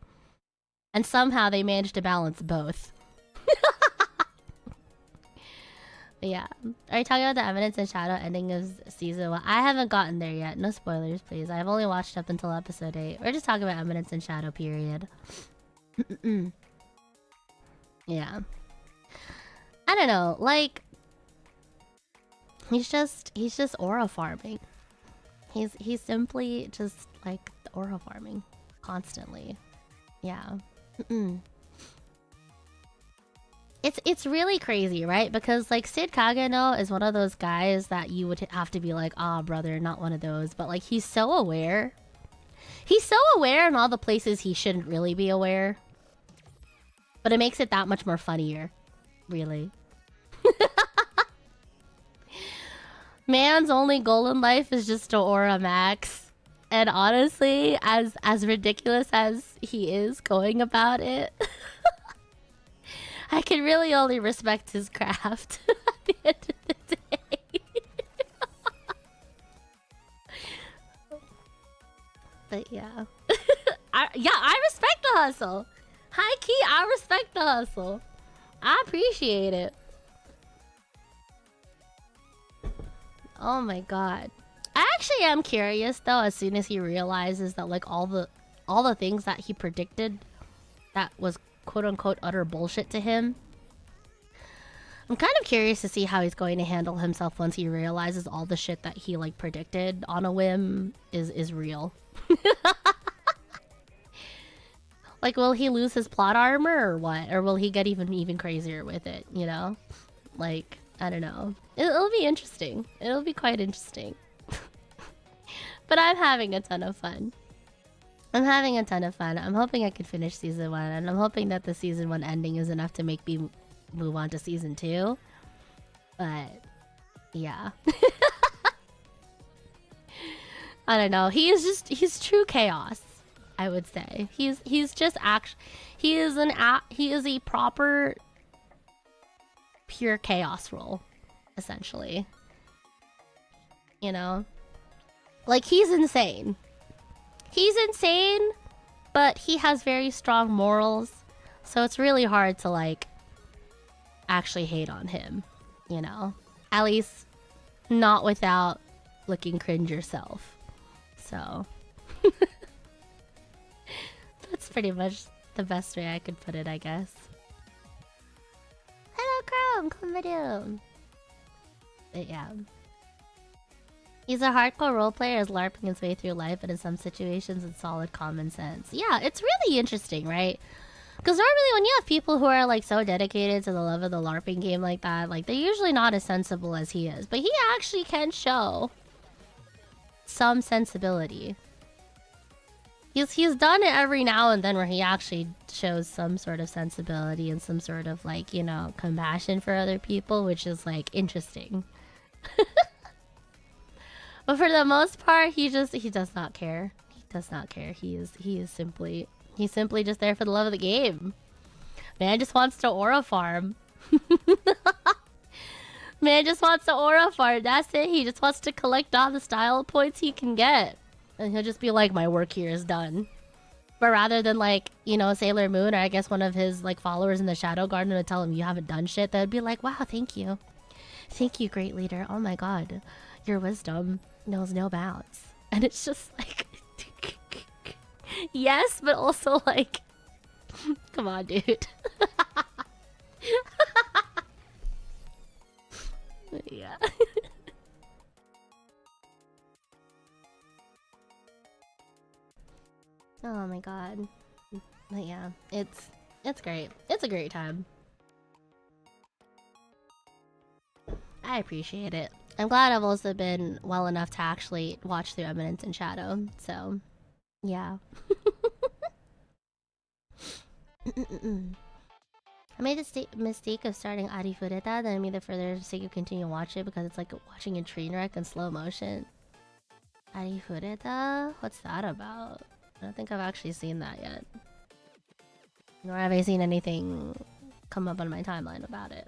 A: And somehow they managed to balance both. But yeah. Are you talking about the Evidence and Shadow ending of season 1? I haven't gotten there yet. No spoilers, please. I've only watched up until episode 8. We're just talking about Evidence and Shadow, period. Yeah. I don't know. Like, he's just aura farming. He's simply just like aura farming constantly. Yeah. It's really crazy, right? Because like Sid Kageno is one of those guys that you would have to be like, ah, brother, not one of those. But like he's so aware He's so aware in all the places he shouldn't really be aware. But it makes it that much more funnier. Really. Man's only goal in life is just to aura max. And honestly, as ridiculous as he is going about it, I can really only respect his craft at the end of the day. But yeah. I respect the hustle. High key, I respect the hustle. I appreciate it. Oh my god. I actually am curious though, as soon as he realizes that like all the things that he predicted that was quote unquote utter bullshit to him. I'm kind of curious to see how he's going to handle himself once he realizes all the shit that he like predicted on a whim is real. Like, will he lose his plot armor or what? Or will he get even crazier with it, you know? Like, I don't know. It'll be interesting. It'll be quite interesting. But I'm having a ton of fun. I'm having a ton of fun. I'm hoping I can finish season 1, and I'm hoping that the season 1 ending is enough to make me move on to season 2. But yeah. I don't know. He's true chaos, I would say. He's just he is a proper pure chaos role, essentially. You know? Like, he's insane. He's insane, but he has very strong morals. So it's really hard to, like, actually hate on him, you know? At least not without looking cringe yourself. So that's pretty much the best way I could put it, I guess. Hello, Chrome! Konberu! But yeah. He's a hardcore roleplayer, is LARPing his way through life, and in some situations it's solid common sense. Yeah, it's really interesting, right? Because normally when you have people who are like so dedicated to the love of the LARPing game like that, like they're usually not as sensible as he is. But he actually can show some sensibility. He's done it every now and then where he actually shows some sort of sensibility and some sort of like, you know, compassion for other people, which is like interesting. But for the most part, he does not care. He does not care. He's simply just there for the love of the game. Man just wants to aura farm. Man just wants to aura farm. That's it. He just wants to collect all the style points he can get. And he'll just be like, my work here is done. But rather than like, you know, Sailor Moon, or I guess one of his like followers in the Shadow Garden to tell him you haven't done shit, they'd be like, wow, thank you. Thank you, great leader. Oh my god. Your wisdom knows no bounds. And it's just like yes, but also like come on, dude. Yeah. Oh my god. But yeah, it's great. It's a great time. I appreciate it. I'm glad I've also been well enough to actually watch through Eminence and Shadow, so yeah. I made the mistake of starting adhere, then I made the further mistake of continuing to watch it because it's like watching a train wreck in slow motion. Adhere? What's that about? I don't think I've actually seen that yet. Nor have I seen anything come up on my timeline about it.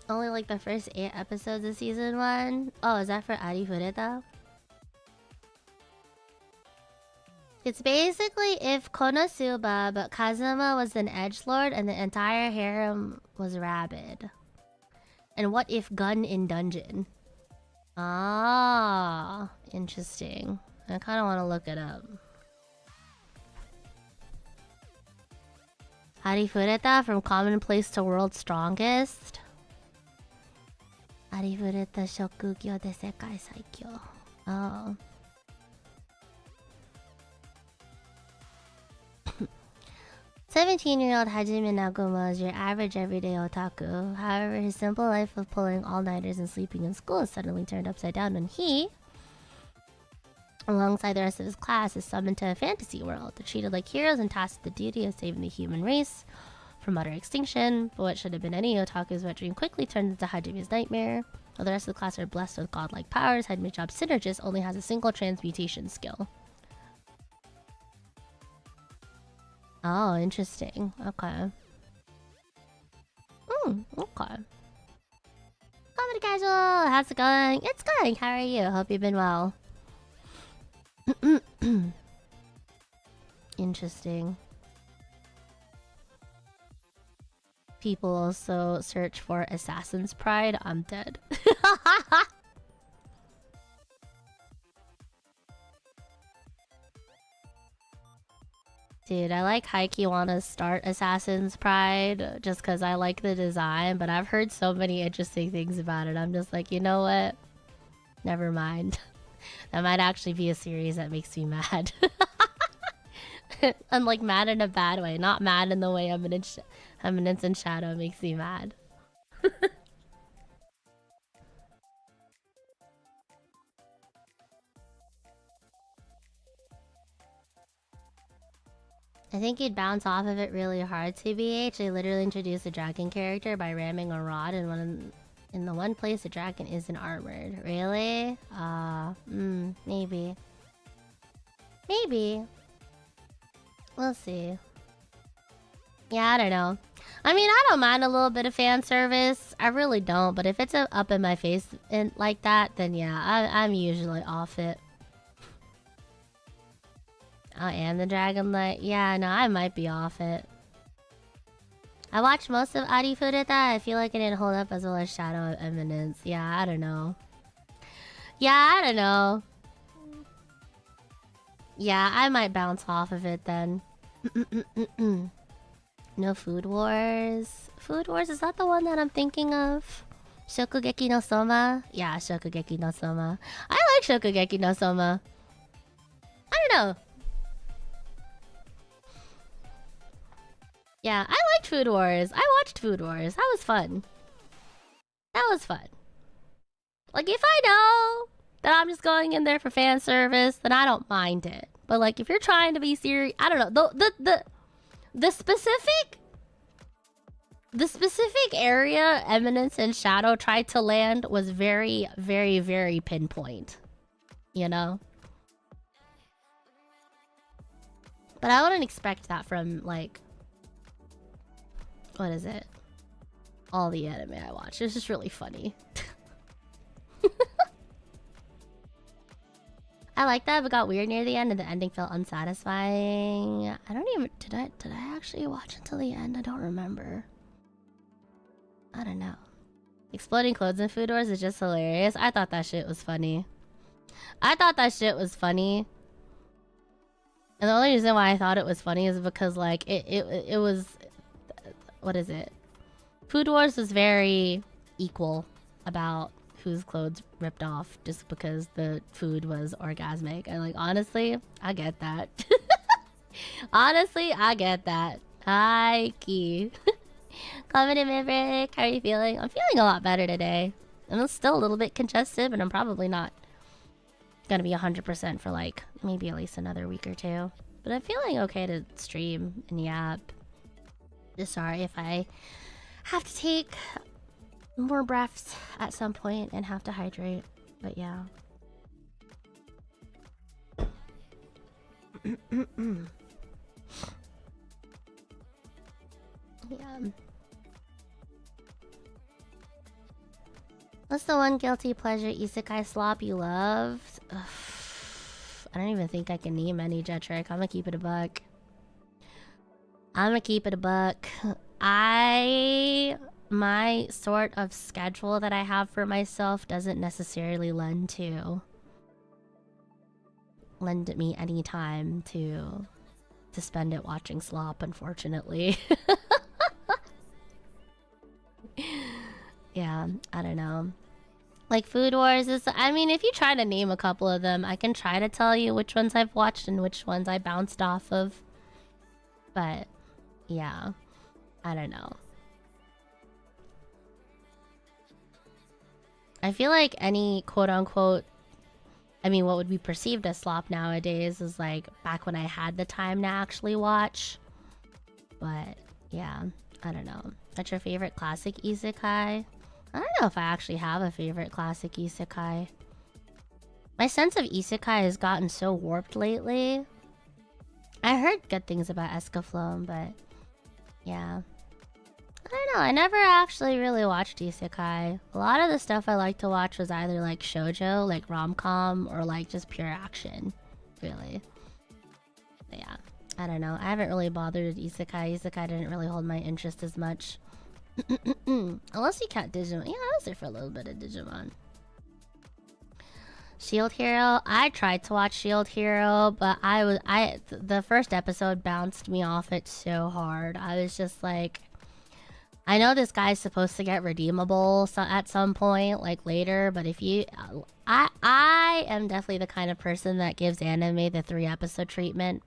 A: Only like the first 8 episodes of season 1. Oh, is that for adhere though? It's basically if Konosuba but Kazuma was an edgelord and the entire harem was rabid. And what if gun in dungeon? Ah, interesting. I kind of want to look it up. Harifureta from commonplace to world's strongest. Harifureta shokugyo de sekai saikyo. Oh. 17-year-old Hajime Naguma is your average everyday otaku. However, his simple life of pulling all-nighters and sleeping in school is suddenly turned upside down when he, alongside the rest of his class, is summoned to a fantasy world. They're treated like heroes and tasked with the duty of saving the human race from utter extinction. But what should have been any otaku's wet dream quickly turns into Hajime's nightmare. While the rest of the class are blessed with godlike powers, Hajime's job synergist only has a single transmutation skill. Oh, interesting. Okay. Okay. Comedy casual, how's it going? It's going. How are you? Hope you've been well. Interesting. People also search for Assassin's Pride. I'm dead. Dude, I like Heike wanna start Assassin's Pride just because I like the design, but I've heard so many interesting things about it. I'm just like, you know what? Never mind. That might actually be a series that makes me mad. I'm like mad in a bad way, not mad in the way Eminence in Shadow makes me mad. I think you'd bounce off of it really hard, TBH. They literally introduced a dragon character by ramming a rod in the one place the dragon isn't armored. Really? Maybe. Maybe. We'll see. Yeah, I don't know. I mean, I don't mind a little bit of fan service. I really don't. But if it's up in my face and like that, then yeah, I'm usually off it. Oh, and the Dragon Light. Yeah, no, I might be off it. I watched most of Arifureta. I feel like it didn't hold up as well as Shadow of Eminence. Yeah, I don't know. Yeah, I don't know. Yeah, I might bounce off of it then. No Food Wars. Food Wars, is that the one that I'm thinking of? Shokugeki no Soma? Yeah, Shokugeki no Soma. I like Shokugeki no Soma. I don't know. Yeah, I liked Food Wars. I watched Food Wars. That was fun. That was fun. Like, if I know that I'm just going in there for fan service, then I don't mind it. But like, if you're trying to be serious, I don't know. The specific area Eminence and Shadow tried to land was very, very, very pinpoint. You know? But I wouldn't expect that from, like... What is it? All the anime I watch. It's just really funny. I like that, but got weird near the end, and the ending felt unsatisfying. I don't even... Did I actually watch until the end? I don't remember. I don't know. Exploding clothes in Food Wars is just hilarious. I thought that shit was funny. And the only reason why I thought it was funny is because, like, it was... What is it? Food Wars was very equal about whose clothes ripped off just because the food was orgasmic. And, like, honestly, I get that. Honestly, I get that. Hi, Key. Comment in Maverick. How are you feeling? I'm feeling a lot better today. I'm still a little bit congested, but I'm probably not gonna be 100% for, like, maybe at least another week or two. But I'm feeling okay to stream and yap. Just sorry if I have to take more breaths at some point and have to hydrate. But yeah. Yeah. What's the one guilty pleasure isekai slop you love? Ugh. I don't even think I can name any, Jetrick. I'm gonna keep it a buck. I my sort of schedule that I have for myself doesn't necessarily lend me any time to spend it watching slop, unfortunately. Yeah, I don't know. Like Food Wars is, I mean, if you try to name a couple of them, I can try to tell you which ones I've watched and which ones I bounced off of. But yeah, I don't know. I feel like any quote-unquote, I mean, what would be perceived as slop nowadays is like back when I had the time to actually watch. But yeah, I don't know. What's your favorite classic isekai? I don't know if I actually have a favorite classic isekai. My sense of isekai has gotten so warped lately. I heard good things about Escaflowne, but yeah. I don't know, I never actually really watched isekai. A lot of the stuff I like to watch was either like shoujo, like rom-com, or like just pure action, really. But yeah, I don't know. I haven't really bothered with isekai. Isekai didn't really hold my interest as much. Unless you count Digimon. Yeah, I was there for a little bit of Digimon. Shield Hero. I tried to watch Shield Hero, but the first episode bounced me off it so hard. I was just like, I know this guy's supposed to get redeemable at some point, like later, but if you... I am definitely the kind of person that gives anime the 3-episode treatment.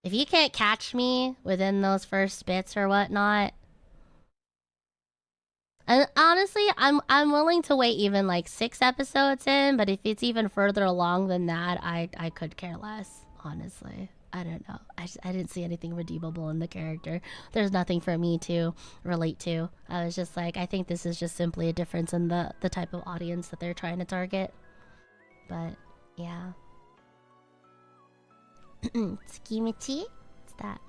A: If you can't catch me within those first bits or whatnot... And honestly, I'm willing to wait even like 6 episodes in, but if it's even further along than that, I could care less, honestly. I don't know. I didn't see anything redeemable in the character. There's nothing for me to relate to. I was just like, I think this is just simply a difference in the type of audience that they're trying to target. But, yeah. Tsukimichi? What's that?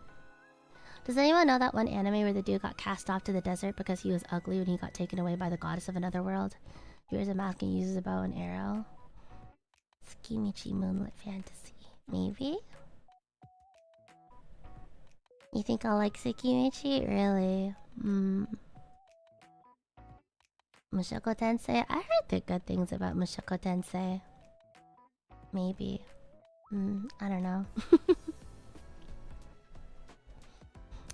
A: Does anyone know that one anime where the dude got cast off to the desert because he was ugly when he got taken away by the goddess of another world? He wears a mask and uses a bow and arrow. Tsukimichi Moonlit Fantasy. Maybe? You think I'll like Tsukimichi? Really? Mushoku Tensei? I heard the good things about Mushoku Tensei. Maybe. I don't know.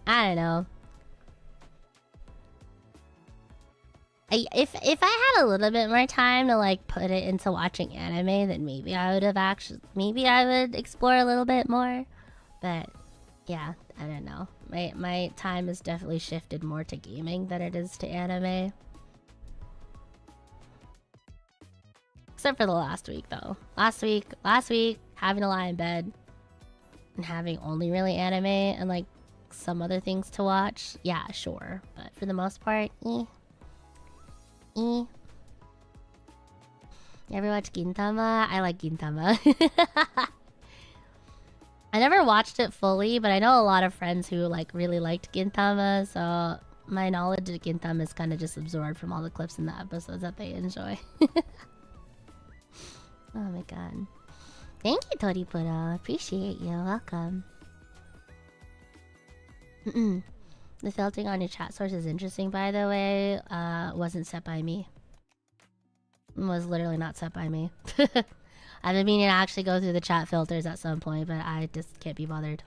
A: I don't know. If I had a little bit more time to like put it into watching anime, then maybe I would explore a little bit more. But yeah, I don't know. My time has definitely shifted more to gaming than it is to anime. Except for the last week though. Last week, having to lie in bed and having only really anime and like some other things to watch. Yeah, sure. But for the most part, You ever watch Gintama? I like Gintama. I never watched it fully, but I know a lot of friends who like really liked Gintama, so my knowledge of Gintama is kind of just absorbed from all the clips in the episodes that they enjoy. Oh my god. Thank you, Toripuro. Appreciate you. Welcome. The filtering on your chat source is interesting, by the way. Wasn't set by me. Was literally not set by me. I've been meaning to actually go through the chat filters at some point, but I just can't be bothered.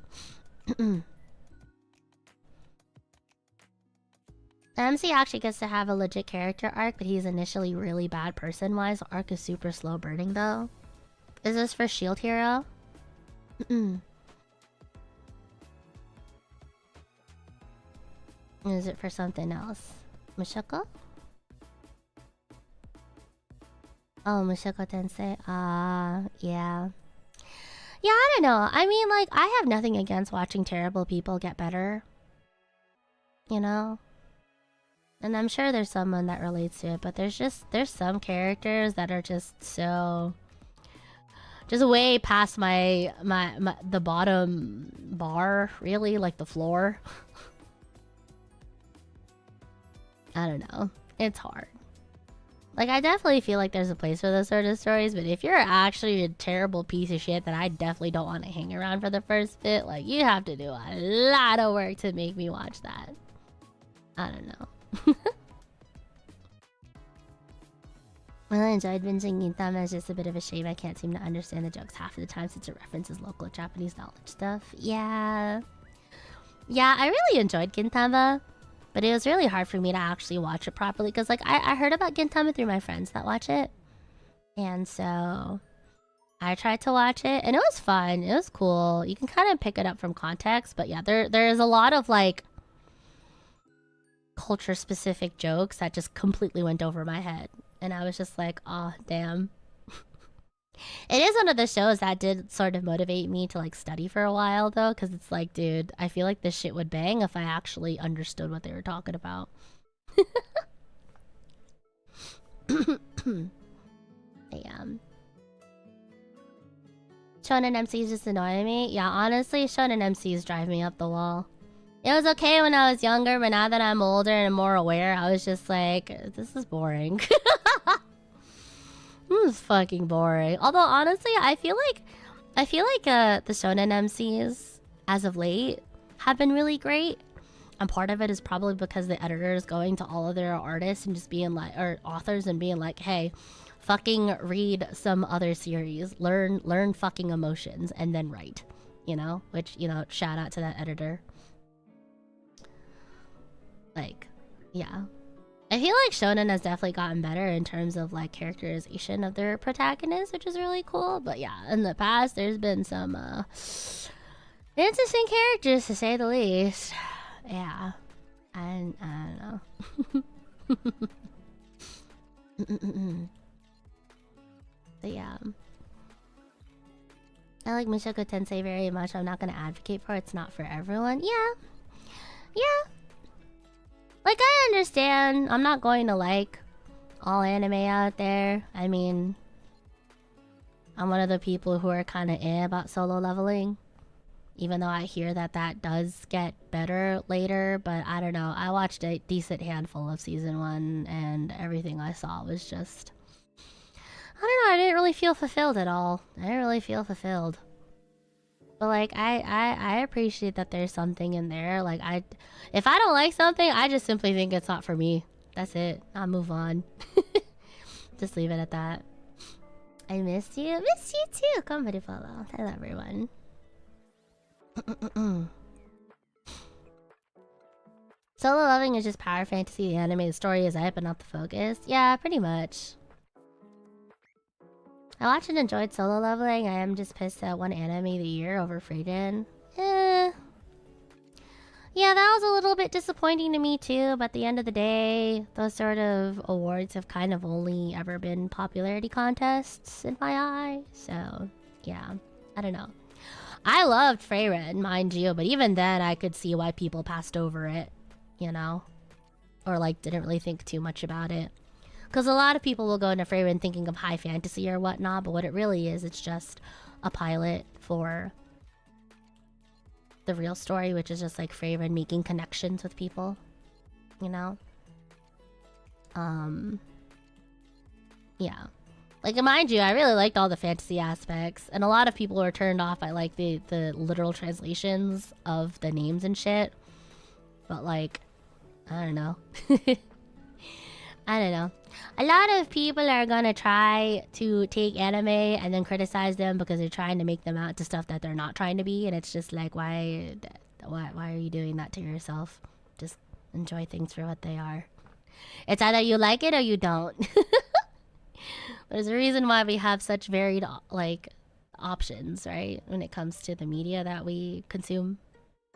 A: MC actually gets to have a legit character arc, but he's initially really bad person-wise. The arc is super slow burning, though. Is this for Shield Hero? Is it for something else? Mushoku? Oh, Mushoku Tensei. Yeah. Yeah, I don't know. I mean, like, I have nothing against watching terrible people get better. You know? And I'm sure there's someone that relates to it, but there's some characters that are just so... just way past the bottom bar, really, like the floor. I don't know. It's hard. Like, I definitely feel like there's a place for those sort of stories, but if you're actually a terrible piece of shit that I definitely don't want to hang around for the first bit, like, you have to do a lot of work to make me watch that. I don't know. Well, I enjoyed binging Gintama. It's just a bit of a shame I can't seem to understand the jokes half of the time since it references local Japanese knowledge stuff. Yeah. Yeah, I really enjoyed Gintama, but it was really hard for me to actually watch it properly because, like, I heard about Gintama through my friends that watch it. And so I tried to watch it, and it was fun. It was cool. You can kind of pick it up from context, but yeah, there is a lot of, like, culture-specific jokes that just completely went over my head. And I was just like, oh, damn. It is one of the shows that did sort of motivate me to, like, study for a while, though, because it's like, dude, I feel like this shit would bang if I actually understood what they were talking about. Yeah. Shonen MCs just annoy me. Yeah, honestly, Shonen MCs drive me up the wall. It was okay when I was younger, but now that I'm older and more aware, I was just like, this is boring. This is fucking boring. Although, honestly, I feel like the Shonen MCs, as of late, have been really great. And part of it is probably because the editor is going to all of their artists and just being like, or authors, and being like, hey, fucking read some other series. Learn fucking emotions and then write. You know? Which, you know, shout out to that editor. Like, yeah. I feel like Shonen has definitely gotten better in terms of, like, characterization of their protagonists, which is really cool. But yeah, in the past, there's been some interesting characters, to say the least. Yeah. And I don't know. But yeah. I like Mushoku Tensei very much. I'm not going to advocate for it. It's not for everyone. Yeah. Yeah. Like, I understand. I'm not going to like all anime out there. I mean, I'm one of the people who are kind of about solo leveling. Even though I hear that that does get better later. But I don't know. I watched a decent handful of season 1 and everything I saw was just... I don't know. I didn't really feel fulfilled at all. I didn't really feel fulfilled. But, like, I appreciate that there's something in there. Like, if I don't like something, I just simply think it's not for me. That's it. I'll move on. Just leave it at that. I missed you. Miss you too. Konberu follow. Hello, everyone. Solo loving is just power fantasy. The animated story is hype, but not the focus. Yeah, pretty much. I watched and enjoyed Solo Leveling. I am just pissed at one anime of the year over Freedom. Yeah, that was a little bit disappointing to me too, but at the end of the day, those sort of awards have kind of only ever been popularity contests in my eye. So, yeah, I don't know. I loved Freyren, mind you, but even then I could see why people passed over it, you know? Or, like, didn't really think too much about it. Because a lot of people will go into Freyren thinking of high fantasy or whatnot, but what it really is, it's just a pilot for the real story, which is just like Freyren making connections with people, you know? Yeah. Like, mind you, I really liked all the fantasy aspects, and a lot of people were turned off by, like, the literal translations of the names and shit. But, like, I don't know. I don't know. A lot of people are gonna try to take anime and then criticize them because they're trying to make them out to stuff that they're not trying to be, and it's just like, why are you doing that to yourself? Just enjoy things for what they are. It's either you like it or you don't. There's a reason why we have such varied, like, options, right? When it comes to the media that we consume,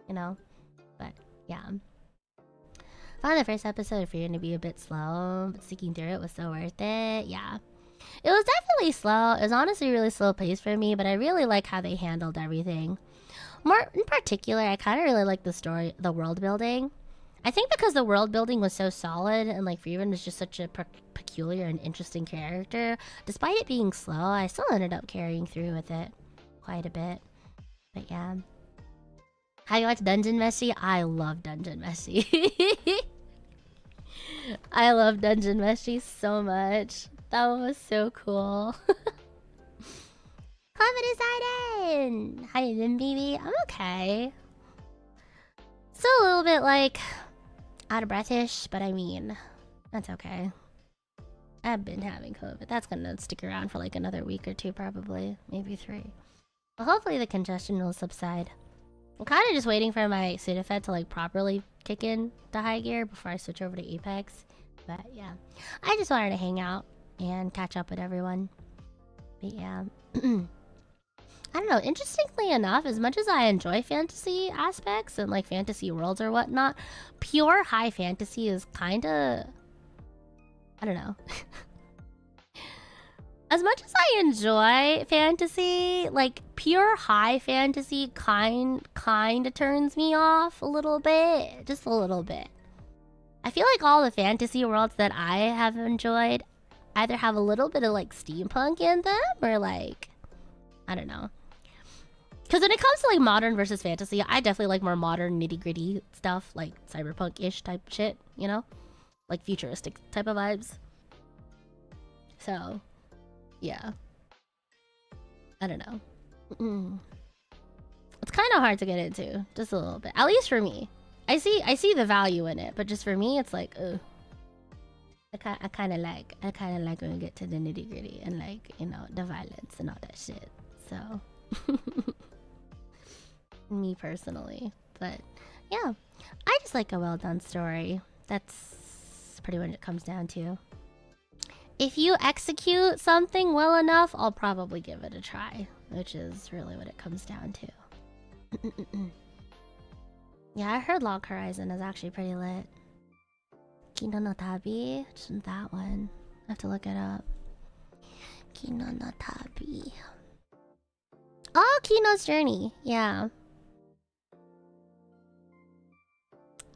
A: you know? But, yeah. Found the first episode for you to be a bit slow, but sticking through it was so worth it. Yeah. It was definitely slow. It was honestly really slow paced for me, but I really like how they handled everything. More in particular, I kind of really like the story, the world building. I think because the world building was so solid and, like, Freeman is just such a peculiar and interesting character, despite it being slow, I still ended up carrying through with it quite a bit. But yeah. How you watch Dungeon Meshi? I love Dungeon Meshi. I love Dungeon Meshi so much. That one was so cool. Confidence Aiden! How you doing, baby? I'm okay. Still a little bit, like, out of breathish, but I mean, that's okay. I've been having COVID. That's gonna stick around for like another week or two, probably. Maybe 3. But hopefully the congestion will subside. I'm kind of just waiting for my Sudafed to like properly kick in to high gear before I switch over to EVE.EXE. But yeah, I just wanted to hang out and catch up with everyone. But yeah. I don't know, interestingly enough, as much as I enjoy fantasy aspects and like fantasy worlds or whatnot, pure high fantasy is kinda... I don't know. As much as I enjoy fantasy, like pure high fantasy kinda turns me off a little bit. Just a little bit. I feel like all the fantasy worlds that I have enjoyed either have a little bit of like steampunk in them or like... I don't know. Because when it comes to like modern versus fantasy, I definitely like more modern nitty-gritty stuff, like cyberpunk-ish type shit, you know? Like futuristic type of vibes. So, yeah. I don't know. It's kind of hard to get into, just a little bit. At least for me. I see the value in it, but just for me, it's like, ugh. I kind of like when we get to the nitty-gritty and like, you know, the violence and all that shit. So... me personally, but yeah, I just like a well-done story. That's pretty much what it comes down to. If you execute something well enough, I'll probably give it a try, which is really what it comes down to. Yeah, I heard Log Horizon is actually pretty lit. Kino no Tabi, which is that one. I have to look it up. Kino no Tabi. Oh, Kino's Journey. Yeah.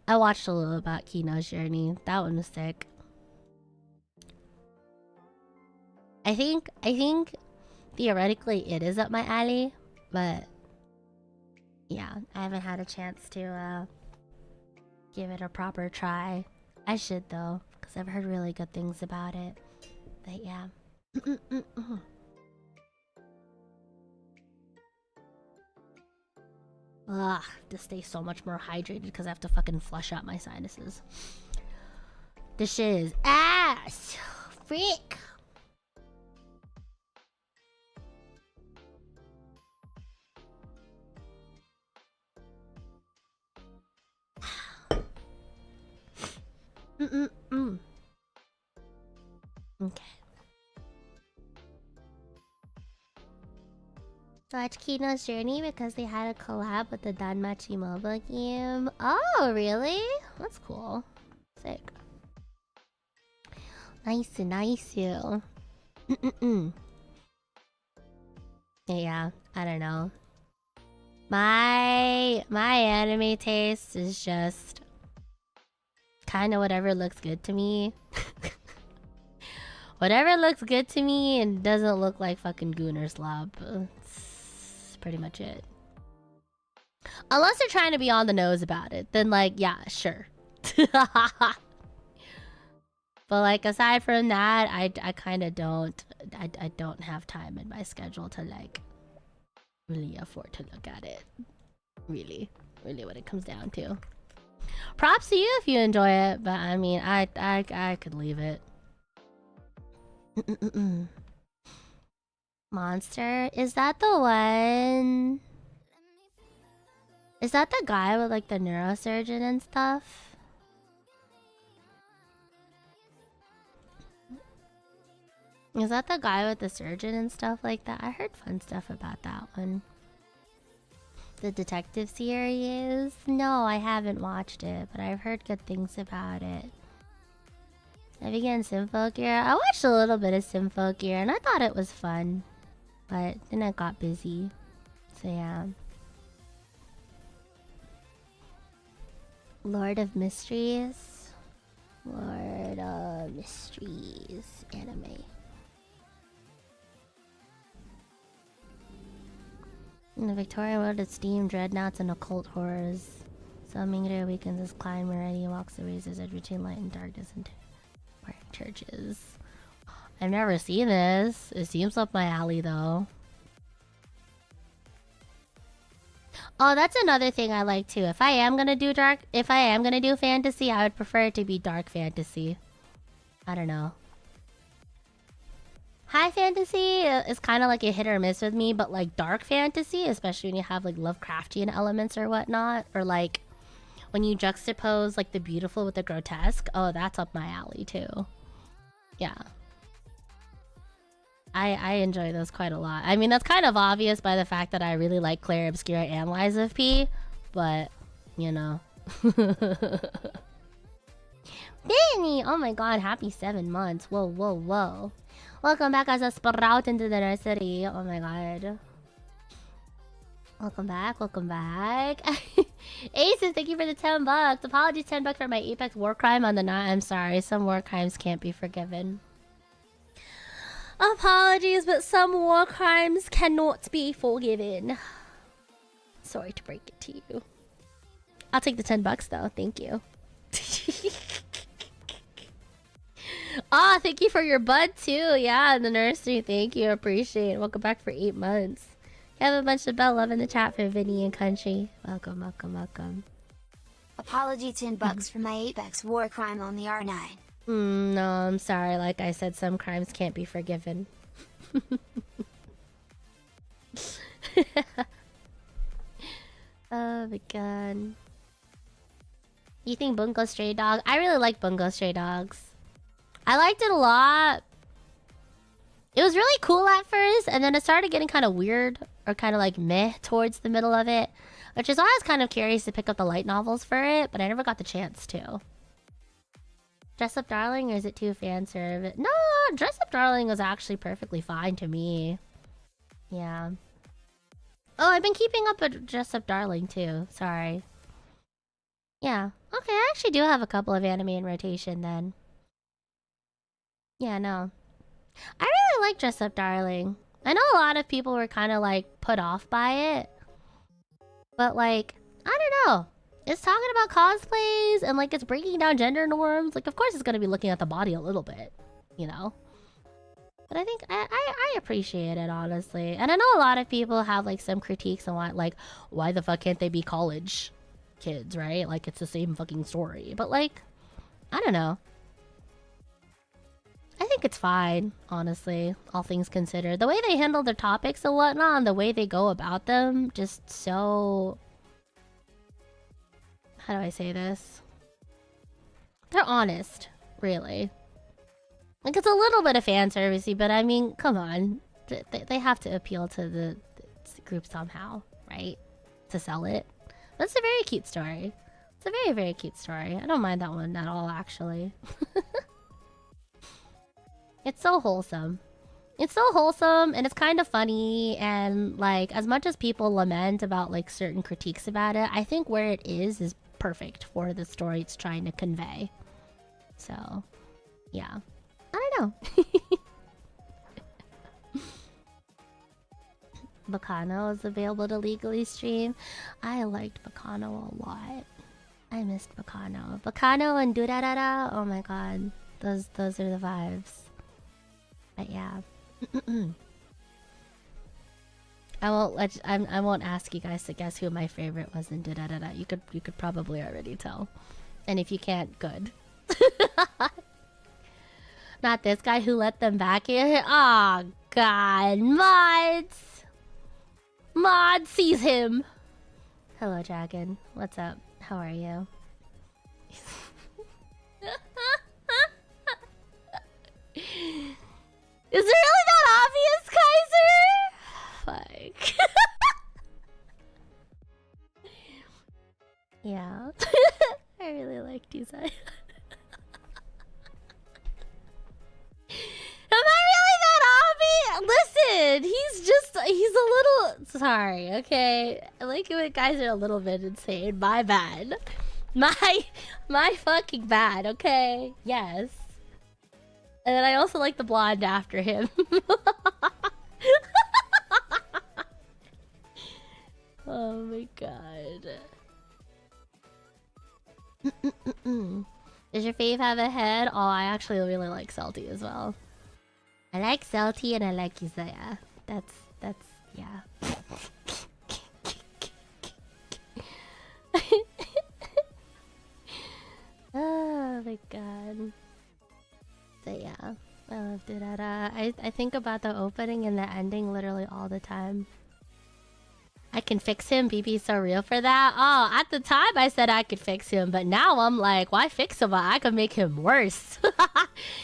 A: I watched a little about Kino's Journey. That one was sick. I think theoretically it is up my alley, but yeah, I haven't had a chance to give it a proper try. I should though, because I've heard really good things about it. But yeah. Ugh, to stay so much more hydrated because I have to fucking flush out my sinuses. This shit is ass! Freak! Okay. Watch Kino's Journey because they had a collab with the Danmachi mobile game. Oh, really? That's cool. Sick. Nice, nice. Yeah, I don't know. My anime taste is just kind of whatever looks good to me. Whatever looks good to me and doesn't look like fucking Gooner Slob. That's pretty much it. Unless they're trying to be on the nose about it, then like, yeah, sure. But like, aside from that, I kind of don't, I don't have time in my schedule to like really afford to look at it. Really what it comes down to. Props to you if you enjoy it, but I mean, I could leave it. Monster? Is that the one? Is that the guy with like the neurosurgeon and stuff? Is that the guy with the surgeon and stuff like that? I heard fun stuff about that one. The detective series? No, I haven't watched it, but I've heard good things about it. I began Symphogear. I watched a little bit of Symphogear and I thought it was fun. But then I got busy. So yeah. Lord of Mysteries. Lord of Mysteries anime. In the Victorian world, it's steam, dreadnoughts, and occult horrors. So Mingre awakens his climb already and walks the razor's edge between light and darkness into churches. I've never seen this. It seems up my alley though. Oh, that's another thing I like too. If I am gonna do fantasy, I would prefer it to be dark fantasy. I don't know. High fantasy is kind of like a hit or miss with me, but like dark fantasy, especially when you have like Lovecraftian elements or whatnot, or like when you juxtapose like the beautiful with the grotesque, oh, that's up my alley too. Yeah. I enjoy those quite a lot. I mean, that's kind of obvious by the fact that I really like Claire Obscura and Lies of P, but, you know. Danny! Oh my god, happy 7 months. Whoa, whoa, whoa. Welcome back as a sprout into the nursery. Oh my god. Welcome back, welcome back. Aces, thank you for the 10 bucks. Apologies, 10 bucks for my Apex war crime on the night. I'm sorry, some war crimes can't be forgiven. Apologies, but some war crimes cannot be forgiven. Sorry to break it to you. I'll take the 10 bucks though, thank you. Ah, thank you for your bud too. Yeah, in the nursery, thank you, appreciate it. Welcome back for 8 months. You have a bunch of bell love in the chat for Vinny and Country. Welcome, welcome, welcome.
B: Apology, 10 bucks for my Apex war crime on the R9.
A: No, I'm sorry. Like I said, some crimes can't be forgiven. Oh my god. You think Bungo Stray Dog? I really like Bungo Stray Dogs. I liked it a lot. It was really cool at first, and then it started getting kind of weird, or kind of like meh towards the middle of it. Which is why I was kind of curious to pick up the light novels for it, but I never got the chance to. Dress Up Darling, or is it too fan serve? No, Dress Up Darling was actually perfectly fine to me. Yeah. Oh, I've been keeping up with Dress Up Darling too. Sorry. Yeah. Okay, I actually do have a couple of anime in rotation then. Yeah, no. I really like Dress Up Darling. I know a lot of people were kind of like put off by it. But like, I don't know. It's talking about cosplays and like it's breaking down gender norms. Like, of course it's gonna be looking at the body a little bit, you know? But I think I appreciate it, honestly. And I know a lot of people have like some critiques on why the fuck can't they be college kids, right? Like, it's the same fucking story. But like, I don't know. I think it's fine, honestly, all things considered. The way they handle their topics and whatnot, and the way they go about them, just so... How do I say this? They're honest, really. Like, it's a little bit of fan servicey, but I mean, come on. They have to appeal to the group somehow, right? To sell it. That's a very cute story. It's a very, very cute story. I don't mind that one at all, actually. It's so wholesome. It's so wholesome, and it's kind of funny, and like, as much as people lament about like certain critiques about it, I think where it is perfect for the story it's trying to convey. So, yeah. I don't know. Bacano is available to legally stream. I liked Bacano a lot. I missed Bacano. Bacano and Durarara, oh my god. Those are the vibes. But yeah. I won't ask you guys to guess who my favorite was in Durarara. You could probably already tell. And if you can't, good. Not this guy who let them back in. Oh god, mods! Mod sees him. Hello, Dragon. What's up? How are you? Is it really that obvious, Kaiser? Fuck. Yeah. I really like Dizai. Am I really that obvious? Listen, he's a little... Sorry, okay? I like it when guys are a little bit insane. My bad. My fucking bad, okay? Yes. And then I also like the blonde after him. Oh my god. Does your fave have a head? Oh, I actually really like Celty as well. I like Celty and I like Isaiah. That's yeah. think about the opening and the ending literally all the time. I can fix him. BB's so real for that. Oh, at the time I said I could fix him, but now I'm like, why fix him? I could make him worse.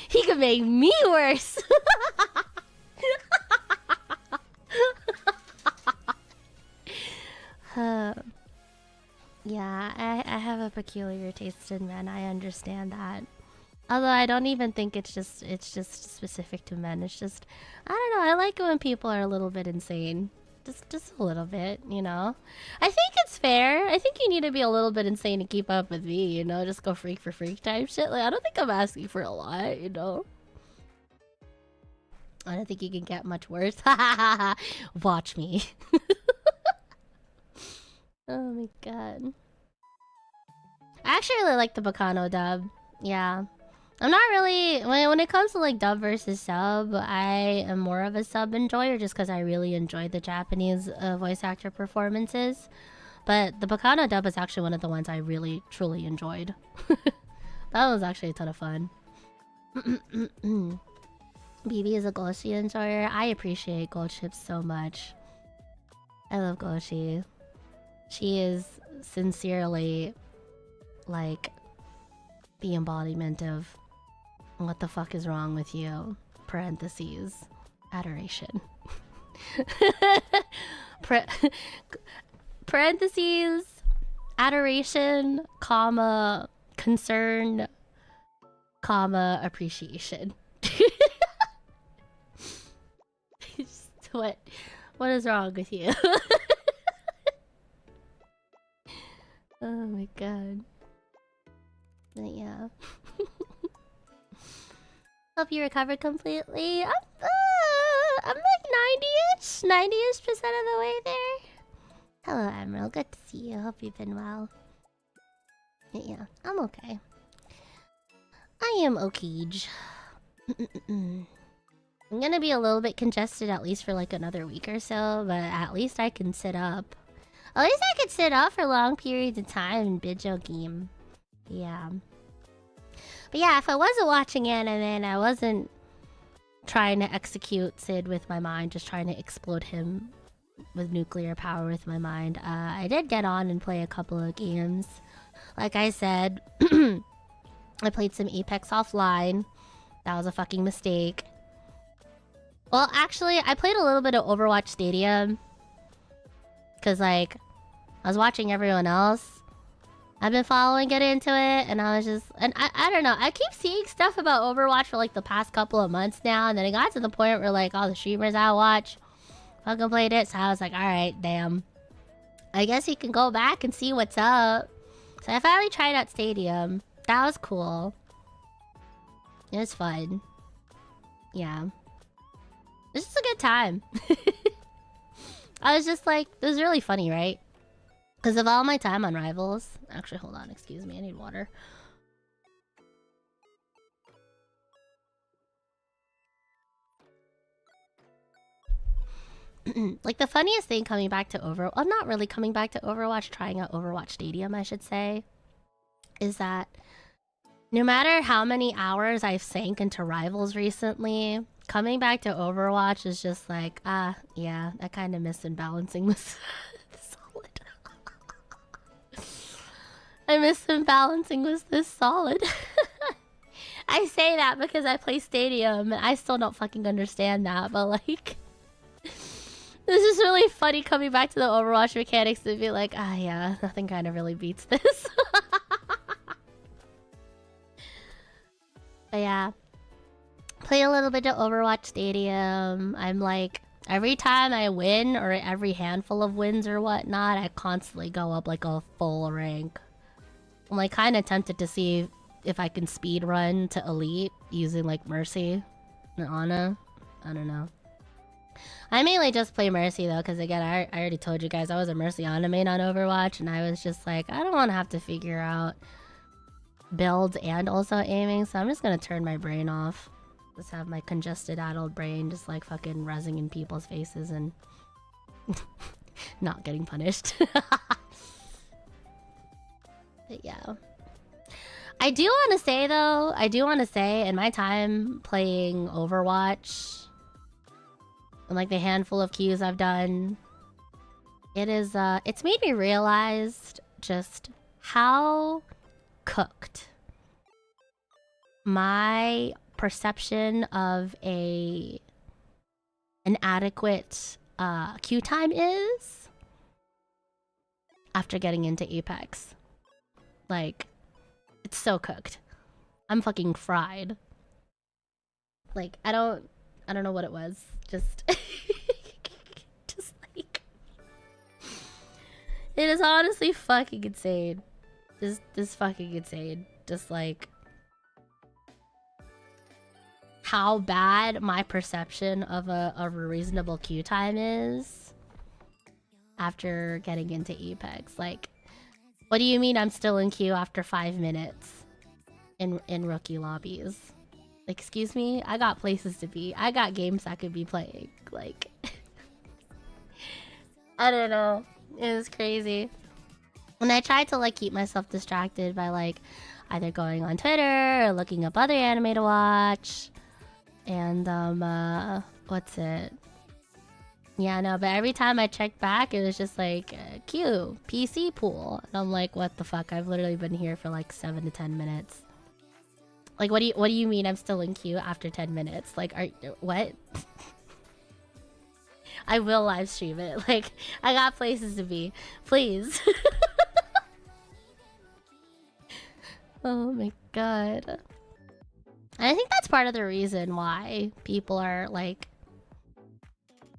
A: He could make me worse. Yeah, I have a peculiar taste in men. I understand that. Although I don't even think it's just specific to men. It's just, I don't know. I like it when people are a little bit insane. Just a little bit, you know? I think it's fair. I think you need to be a little bit insane to keep up with me, you know? Just go freak for freak type shit. Like, I don't think I'm asking for a lot, you know? I don't think you can get much worse. Watch me. Oh my god. I actually really like the Bacano dub. Yeah. I'm not really... When it comes to like dub versus sub, I am more of a sub enjoyer just because I really enjoyed the Japanese voice actor performances. But the Bacano dub is actually one of the ones I really, truly enjoyed. That was actually a ton of fun. BB is a Goshi enjoyer. I appreciate Gold Ships so much. I love Goshi. She is sincerely like the embodiment of what the fuck is wrong with you? Parentheses. Adoration. Parentheses. Adoration, comma, concern, comma, appreciation. What is wrong with you? Oh my god. But yeah. Hope you recovered completely. I'm like 90-ish? 90-ish% of the way there. Hello, Emerald. Good to see you. Hope you've been well. But yeah, I'm okay. I am okage. I'm gonna be a little bit congested at least for like another week or so, but at least I can sit up. At least I could sit up for long periods of time in Bijo game. Yeah. But yeah, if I wasn't watching anime and I wasn't trying to execute Sid with my mind, just trying to explode him with nuclear power with my mind, I did get on and play a couple of games. Like I said, I played some Apex offline. That was a fucking mistake. Well, actually, I played a little bit of Overwatch Stadium. Because, like, I was watching everyone else. I've been following it into it, and I was just... And I don't know, I keep seeing stuff about Overwatch for, like, the past couple of months now, and then it got to the point where, like, all the streamers I watch fucking played it, so I was like, alright, damn. I guess you can go back and see what's up. So I finally tried out Stadium. That was cool. It was fun. Yeah. This is a good time. I was just like, this is really funny, right? Because of all my time on Rivals... Actually, hold on, excuse me, I need water. Like, the funniest thing coming back to Overwatch... Well, not really coming back to Overwatch, trying out Overwatch Stadium, I should say, is that no matter how many hours I've sank into Rivals recently, coming back to Overwatch is just like, yeah, I kind of miss imbalancing this. Solid. I miss imbalancing with this solid. I say that because I play Stadium and I still don't fucking understand that, but like... This is really funny coming back to the Overwatch mechanics to be like, yeah, nothing kind of really beats this. But yeah. Play a little bit of Overwatch Stadium. I'm like, every time I win, or every handful of wins or whatnot, I constantly go up like a full rank. I'm like kind of tempted to see if I can speed run to Elite using like Mercy and Ana. I don't know. I mainly just play Mercy though, because again, I already told you guys I was a Mercy Ana main on Overwatch, and I was just like, I don't want to have to figure out builds and also aiming, so I'm just gonna turn my brain off. Just have my congested adult brain just like fucking rezzing in people's faces and not getting punished. But yeah. I do want to say though, in my time playing Overwatch, And like the handful of queues I've done, it's made me realize just how cooked my perception of an adequate queue time is after getting into Apex. Like, it's so cooked. I'm fucking fried. Like, I don't know what it was. Just just like, it is honestly fucking insane. Just fucking insane. Just like how bad my perception of a reasonable queue time is after getting into Apex. Like, what do you mean I'm still in queue after 5 minutes in rookie lobbies? Excuse me? I got places to be. I got games I could be playing. Like, I don't know. It was crazy. And I tried to like keep myself distracted by like either going on Twitter or looking up other anime to watch. And what's it? Yeah, no, but every time I checked back, it was just like queue, PC pool. And I'm like, what the fuck? I've literally been here for like 7 to 10 minutes. Like, what do you mean I'm still in queue after 10 minutes? Like, what? I will live stream it. Like, I got places to be. Please. Oh my god. I think that's part of the reason why people are like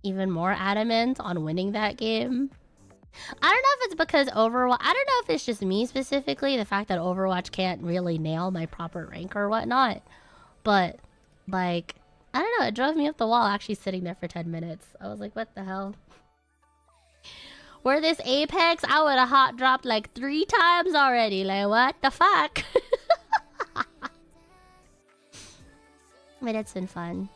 A: even more adamant on winning that game. I don't know if it's because Overwatch... I don't know if it's just me specifically, the fact that Overwatch can't really nail my proper rank or whatnot. But, like, I don't know, it drove me up the wall actually sitting there for 10 minutes. I was like, what the hell? Were this Apex, I would have hot dropped like 3 times already. Like, what the fuck? But it's been fun.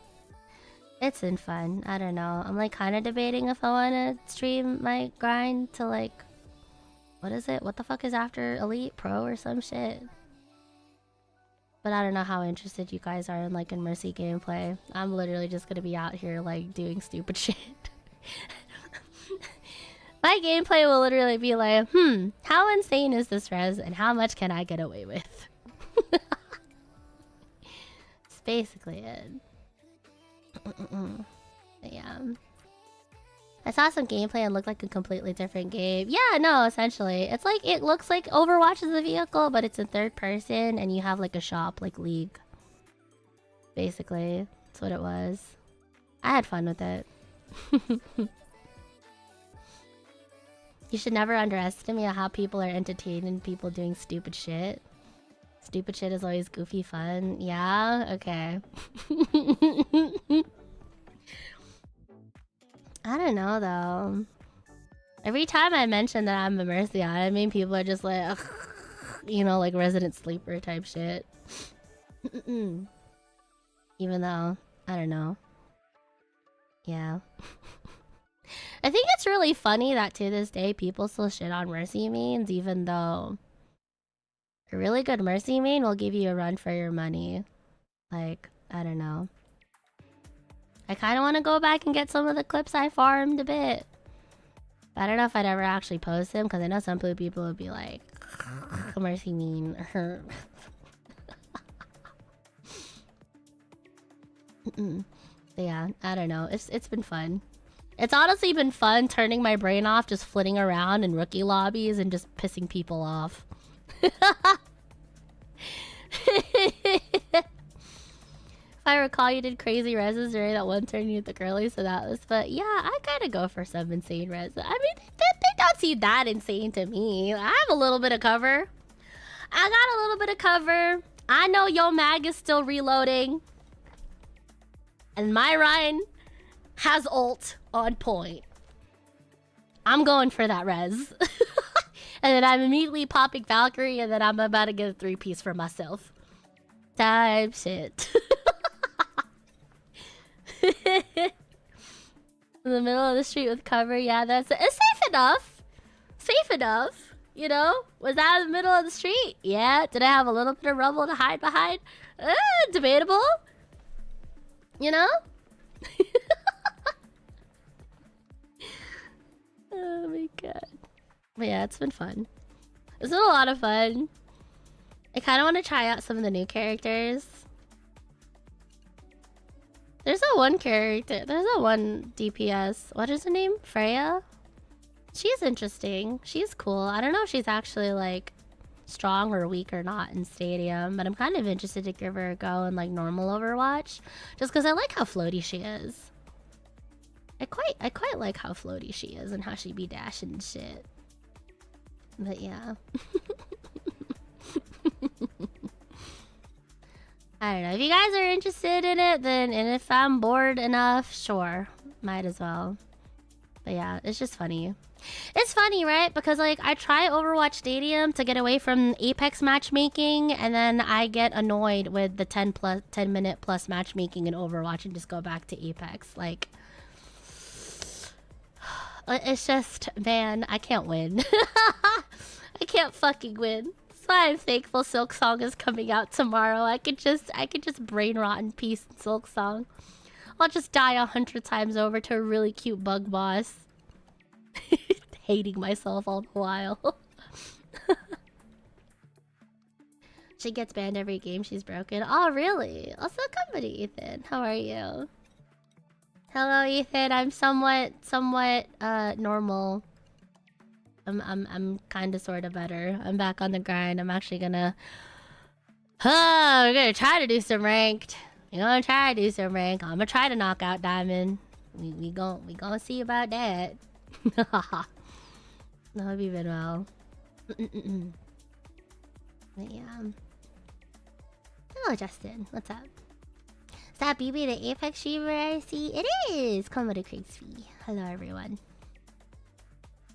A: It's been fun. I don't know. I'm like kind of debating if I want to stream my grind to like... What is it? What the fuck is after Elite Pro or some shit? But I don't know how interested you guys are in like in Mercy gameplay. I'm literally just gonna be out here like doing stupid shit. My gameplay will literally be like, how insane is this res and how much can I get away with? It's basically it. Yeah. I saw some gameplay and looked like a completely different game. Yeah, no, essentially. It's like, it looks like Overwatch is a vehicle, but it's in third person and you have like a shop, like League. Basically, that's what it was. I had fun with it. You should never underestimate how people are entertained and people doing stupid shit. Stupid shit is always goofy fun. Yeah? Okay. I don't know, though. Every time I mention that I'm a Mercy, I mean, people are just like, ugh, you know, like Resident Sleeper type shit. Even though, I don't know. Yeah. I think it's really funny that to this day, people still shit on Mercy mains, even though a really good Mercy main will give you a run for your money. Like, I don't know. I kind of want to go back and get some of the clips I farmed a bit. But I don't know if I'd ever actually post them, because I know some people would be like, Mercy mean. Yeah, I don't know. It's been fun. It's honestly been fun turning my brain off, just flitting around in rookie lobbies and just pissing people off. If I recall, you did crazy reses during that one turn you with the girlies, so that was... But yeah, I gotta go for some insane res. I mean, they don't seem that insane to me. I have a little bit of cover. I got a little bit of cover. I know Yo Mag is still reloading. And my Ryan has ult on point. I'm going for that res. And then I'm immediately popping Valkyrie, and then I'm about to get a 3-piece for myself. Type shit. In the middle of the street with cover, yeah, it's safe enough. Safe enough, you know? Was that in the middle of the street? Yeah. Did I have a little bit of rubble to hide behind? Debatable. You know? But yeah, it's been fun. It's been a lot of fun. I kind of want to try out some of the new characters. There's that one character. There's that one DPS. What is her name? Freya? She's interesting. She's cool. I don't know if she's actually like strong or weak or not in Stadium, but I'm kind of interested to give her a go in like normal Overwatch, just because I like how floaty she is. I quite like how floaty she is and how she be dashing and shit. But yeah. I don't know. If you guys are interested in it, then, and if I'm bored enough, sure. Might as well. But yeah, it's just funny. It's funny, right? Because like I try Overwatch Stadium to get away from Apex matchmaking, and then I get annoyed with the 10 minute plus matchmaking in Overwatch and just go back to Apex. Like, it's just, man, I can't win. I can't fucking win. That's why I'm thankful Silksong is coming out tomorrow. I could just brain rot in peace in Silksong. I'll just die 100 times over to a really cute bug boss. Hating myself all the while. She gets banned every game she's broken. Oh, really? Also, company, Ethan. How are you? Hello, Ethan. I'm somewhat normal. I'm kind of sort of better. I'm back on the grind. I'm actually gonna we're gonna try to do some ranked. I'm gonna try to do some rank. I'm gonna try to knock out Diamond. We gonna see about that. No, have you been well? But yeah. Hello, Justin. What's up? Is that BB the Apex streamer I see? It is! Konberu Krigsby. Hello, everyone.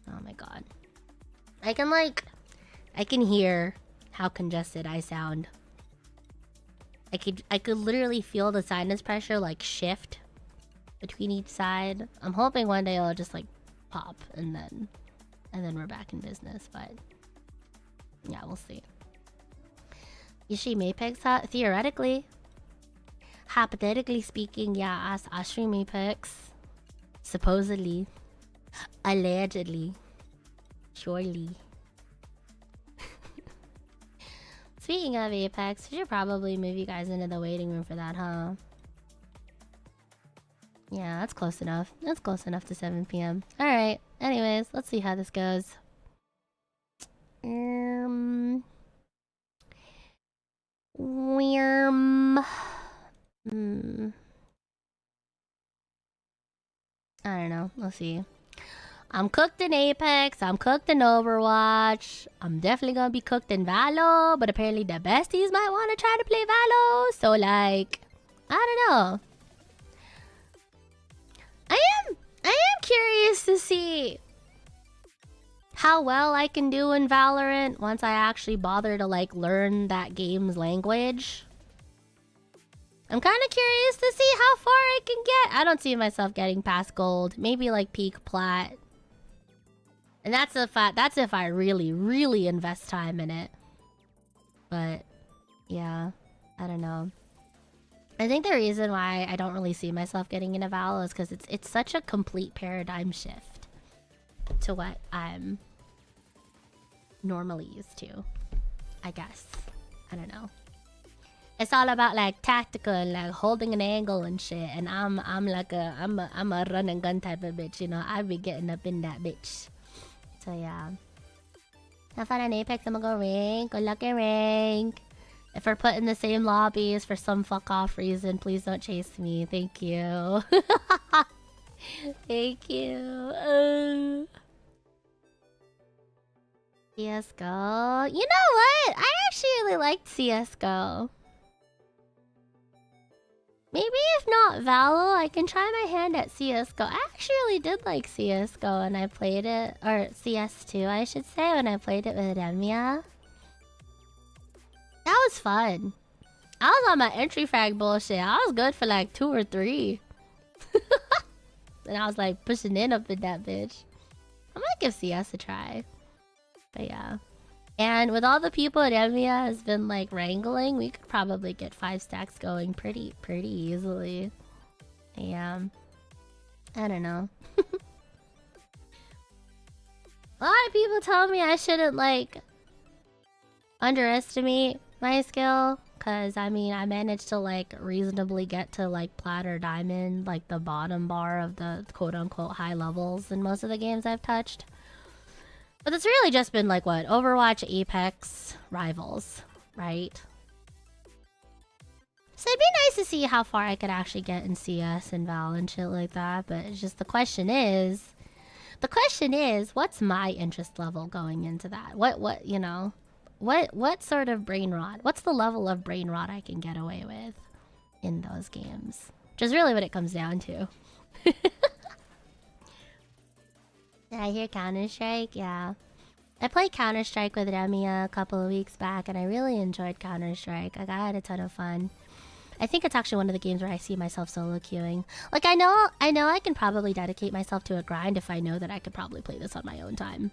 A: Oh my god. I can hear how congested I sound. I could literally feel the sinus pressure like shift between each side. I'm hoping one day it'll just like pop and then we're back in business, but yeah, we'll see. You stream Apex? Theoretically. Hypothetically speaking, yeah, I stream Apex. Supposedly. Allegedly. Surely. Speaking of Apex, we should probably move you guys into the waiting room for that, huh? Yeah, that's close enough. That's close enough to 7 p.m. Alright, anyways, let's see how this goes. I don't know. Let's see. I'm cooked in Apex. I'm cooked in Overwatch. I'm definitely gonna be cooked in Valo, but apparently the besties might want to try to play Valo. So like, I don't know. I am curious to see how well I can do in Valorant once I actually bother to like learn that game's language. I'm kind of curious to see how far I can get. I don't see myself getting past gold. Maybe like peak plat. And that's if I really, really invest time in it. But yeah, I don't know. I think the reason why I don't really see myself getting into Val is because it's such a complete paradigm shift to what I'm normally used to, I guess. I don't know. It's all about like tactical and like holding an angle and shit. And I'm a run and gun type of bitch, you know. I be getting up in that bitch. So yeah. Have fun on Apex. I'm gonna go rank. Good luck in rank. If we're put in the same lobbies for some fuck off reason, please don't chase me. Thank you. Thank you. CSGO. You know what? I actually really liked CSGO. Maybe if not Valo, I can try my hand at CSGO. I actually really did like CSGO when I played it. Or CS2, I should say, when I played it with Remia. That was fun. I was on my entry frag bullshit. I was good for like 2 or 3. And I was like pushing in up in that bitch. I might give CS a try. But yeah. And with all the people at Emia has been like wrangling, we could probably get 5 stacks going pretty easily. Yeah. I don't know. A lot of people tell me I shouldn't, like, underestimate my skill. Because, I mean, I managed to, like, reasonably get to, like, plat or diamond, like, the bottom bar of the quote-unquote high levels in most of the games I've touched. But it's really just been, like, what? Overwatch, Apex, Rivals, right? So it'd be nice to see how far I could actually get in CS and Val and shit like that. But it's just the question is, what's my interest level going into that? What, you know, what sort of brain rot? What's the level of brain rot I can get away with in those games? Which is really what it comes down to. Did I hear Counter-Strike? Yeah. I played Counter-Strike with Remy a couple of weeks back, and I really enjoyed Counter-Strike. I had a ton of fun. I think it's actually one of the games where I see myself solo queuing. Like, I know I can probably dedicate myself to a grind if I know that I could probably play this on my own time.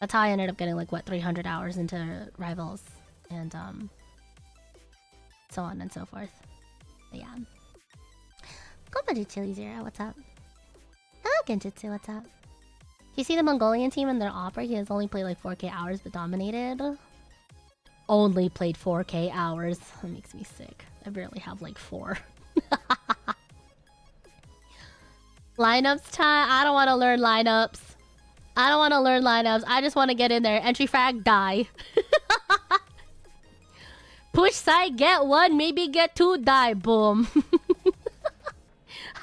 A: That's how I ended up getting, like, what, 300 hours into Rivals. And, so on and so forth. But yeah. Konberu Chili Zero, what's up? Hello, Genjutsu, what's up? You see the Mongolian team in their opera? He has only played, like, 4K hours, but dominated. Only played 4K hours. That makes me sick. I barely have like 4. Lineups time? I don't want to learn lineups. I just want to get in there. Entry frag, die. Push side, get 1, maybe get 2, die. Boom.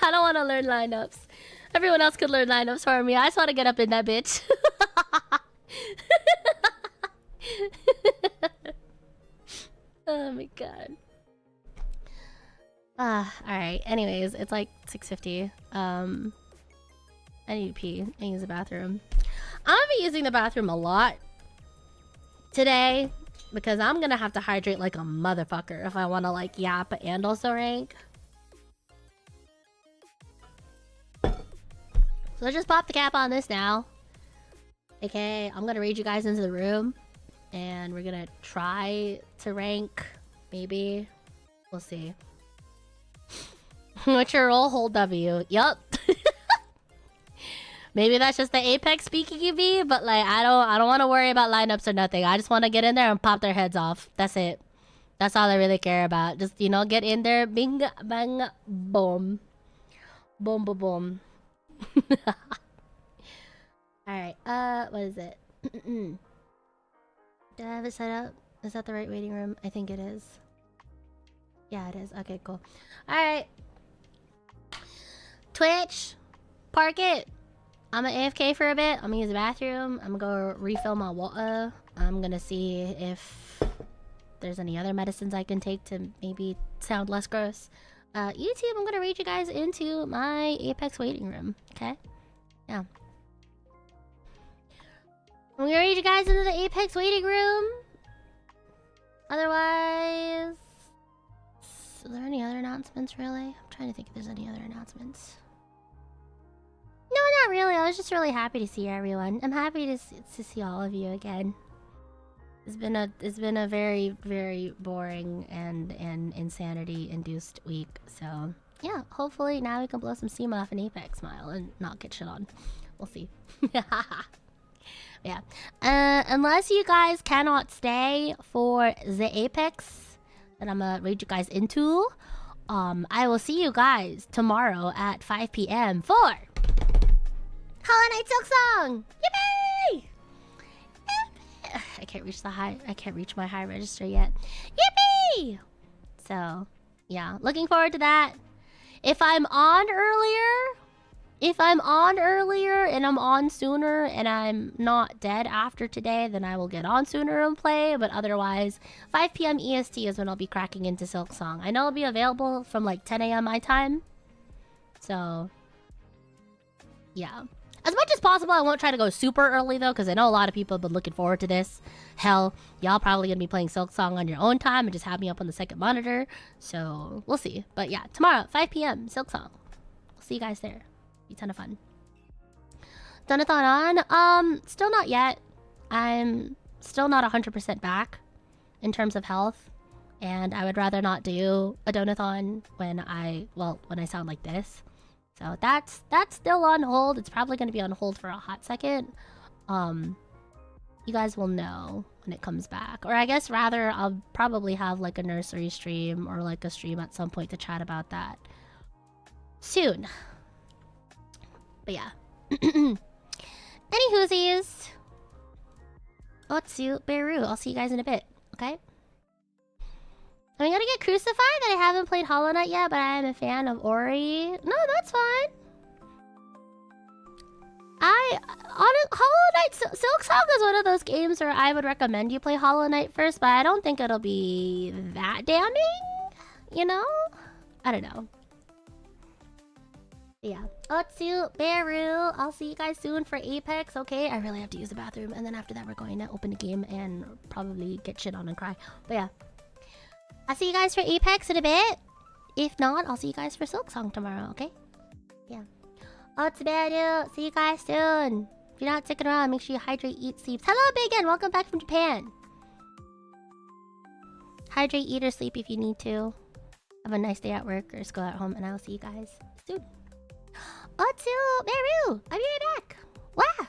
A: I don't want to learn lineups. Everyone else could learn lineups for me. I just want to get up in that bitch. Oh my god. Alright. Anyways, it's like 6:50. I need to pee. I need to use the bathroom. I'm gonna be using the bathroom a lot today because I'm gonna have to hydrate like a motherfucker if I want to like yap and also rank. So let's just pop the cap on this now. Okay, I'm gonna raid you guys into the room. And we're gonna try to rank. Maybe. We'll see. What's your role? Hold W. Yup. Maybe that's just the Apex speaking of me, but like I don't want to worry about lineups or nothing. I just want to get in there and pop their heads off. That's it. That's all I really care about. Just, you know, get in there, bing bang boom. Boom boom boom. Alright, what is it? Do I have it set up? Is that the right waiting room? I think it is. Yeah, it is. Okay, cool. Alright. Twitch. Park it. I'm gonna AFK for a bit. I'm gonna use the bathroom. I'm gonna go refill my water. I'm gonna see if there's any other medicines I can take to maybe sound less gross. YouTube, I'm gonna read you guys into my Apex waiting room. Okay? Yeah. I'm gonna read you guys into the Apex waiting room. Otherwise... Is there any other announcements, really? I'm trying to think if there's any other announcements. No, not really. I was just really happy to see everyone. I'm happy to see all of you again. It's been a very, very boring and insanity-induced week. So, yeah. Hopefully now we can blow some steam off an Apex smile and not get shit on. We'll see. Yeah. Unless you guys cannot stay for the Apex that I'm gonna raid you guys into, I will see you guys tomorrow at 5 p.m. for Hollow Knight Silk Song! Yippee! Yippee! I can't reach my high register yet. Yippee! So, yeah. Looking forward to that. If I'm on earlier and I'm on sooner and I'm not dead after today, then I will get on sooner and play. But otherwise, 5 p.m. EST is when I'll be cracking into Silk Song. I know it'll be available from like 10 a.m. my time. So, yeah. As much as possible, I won't try to go super early though, because I know a lot of people have been looking forward to this. Hell, y'all probably gonna be playing Silk Song on your own time and just have me up on the second monitor. So, we'll see. But yeah, tomorrow, 5 p.m. Silk Song. We'll see you guys there. Be a ton of fun. Donathon on? Still not yet. I'm still not 100% back in terms of health. And I would rather not do a donathon when I sound like this. So that's still on hold. It's probably going to be on hold for a hot second. You guys will know when it comes back. Or I guess rather, I'll probably have like a nursery stream or like a stream at some point to chat about that soon. But yeah. Any whoosies. Konberu. I'll see you guys in a bit, okay? I'm gonna get crucified that I haven't played Hollow Knight yet, but I am a fan of Ori. No, that's fine. Hollow Knight Silksong is one of those games where I would recommend you play Hollow Knight first, but I don't think it'll be that damning, you know? I don't know. Yeah. Konberu. I'll see you guys soon for Apex, okay? I really have to use the bathroom, and then after that we're going to open the game and probably get shit on and cry. But yeah. I'll see you guys for Apex in a bit. If not, I'll see you guys for Silksong tomorrow, okay? Yeah. Konberu. See you guys soon. If you're not sticking around, make sure you hydrate, eat, sleep. Hello, Bacon! Welcome back from Japan. Hydrate, eat, or sleep if you need to. Have a nice day at work or school at home, and I'll see you guys soon. Konberu! I'll be right back. Wow!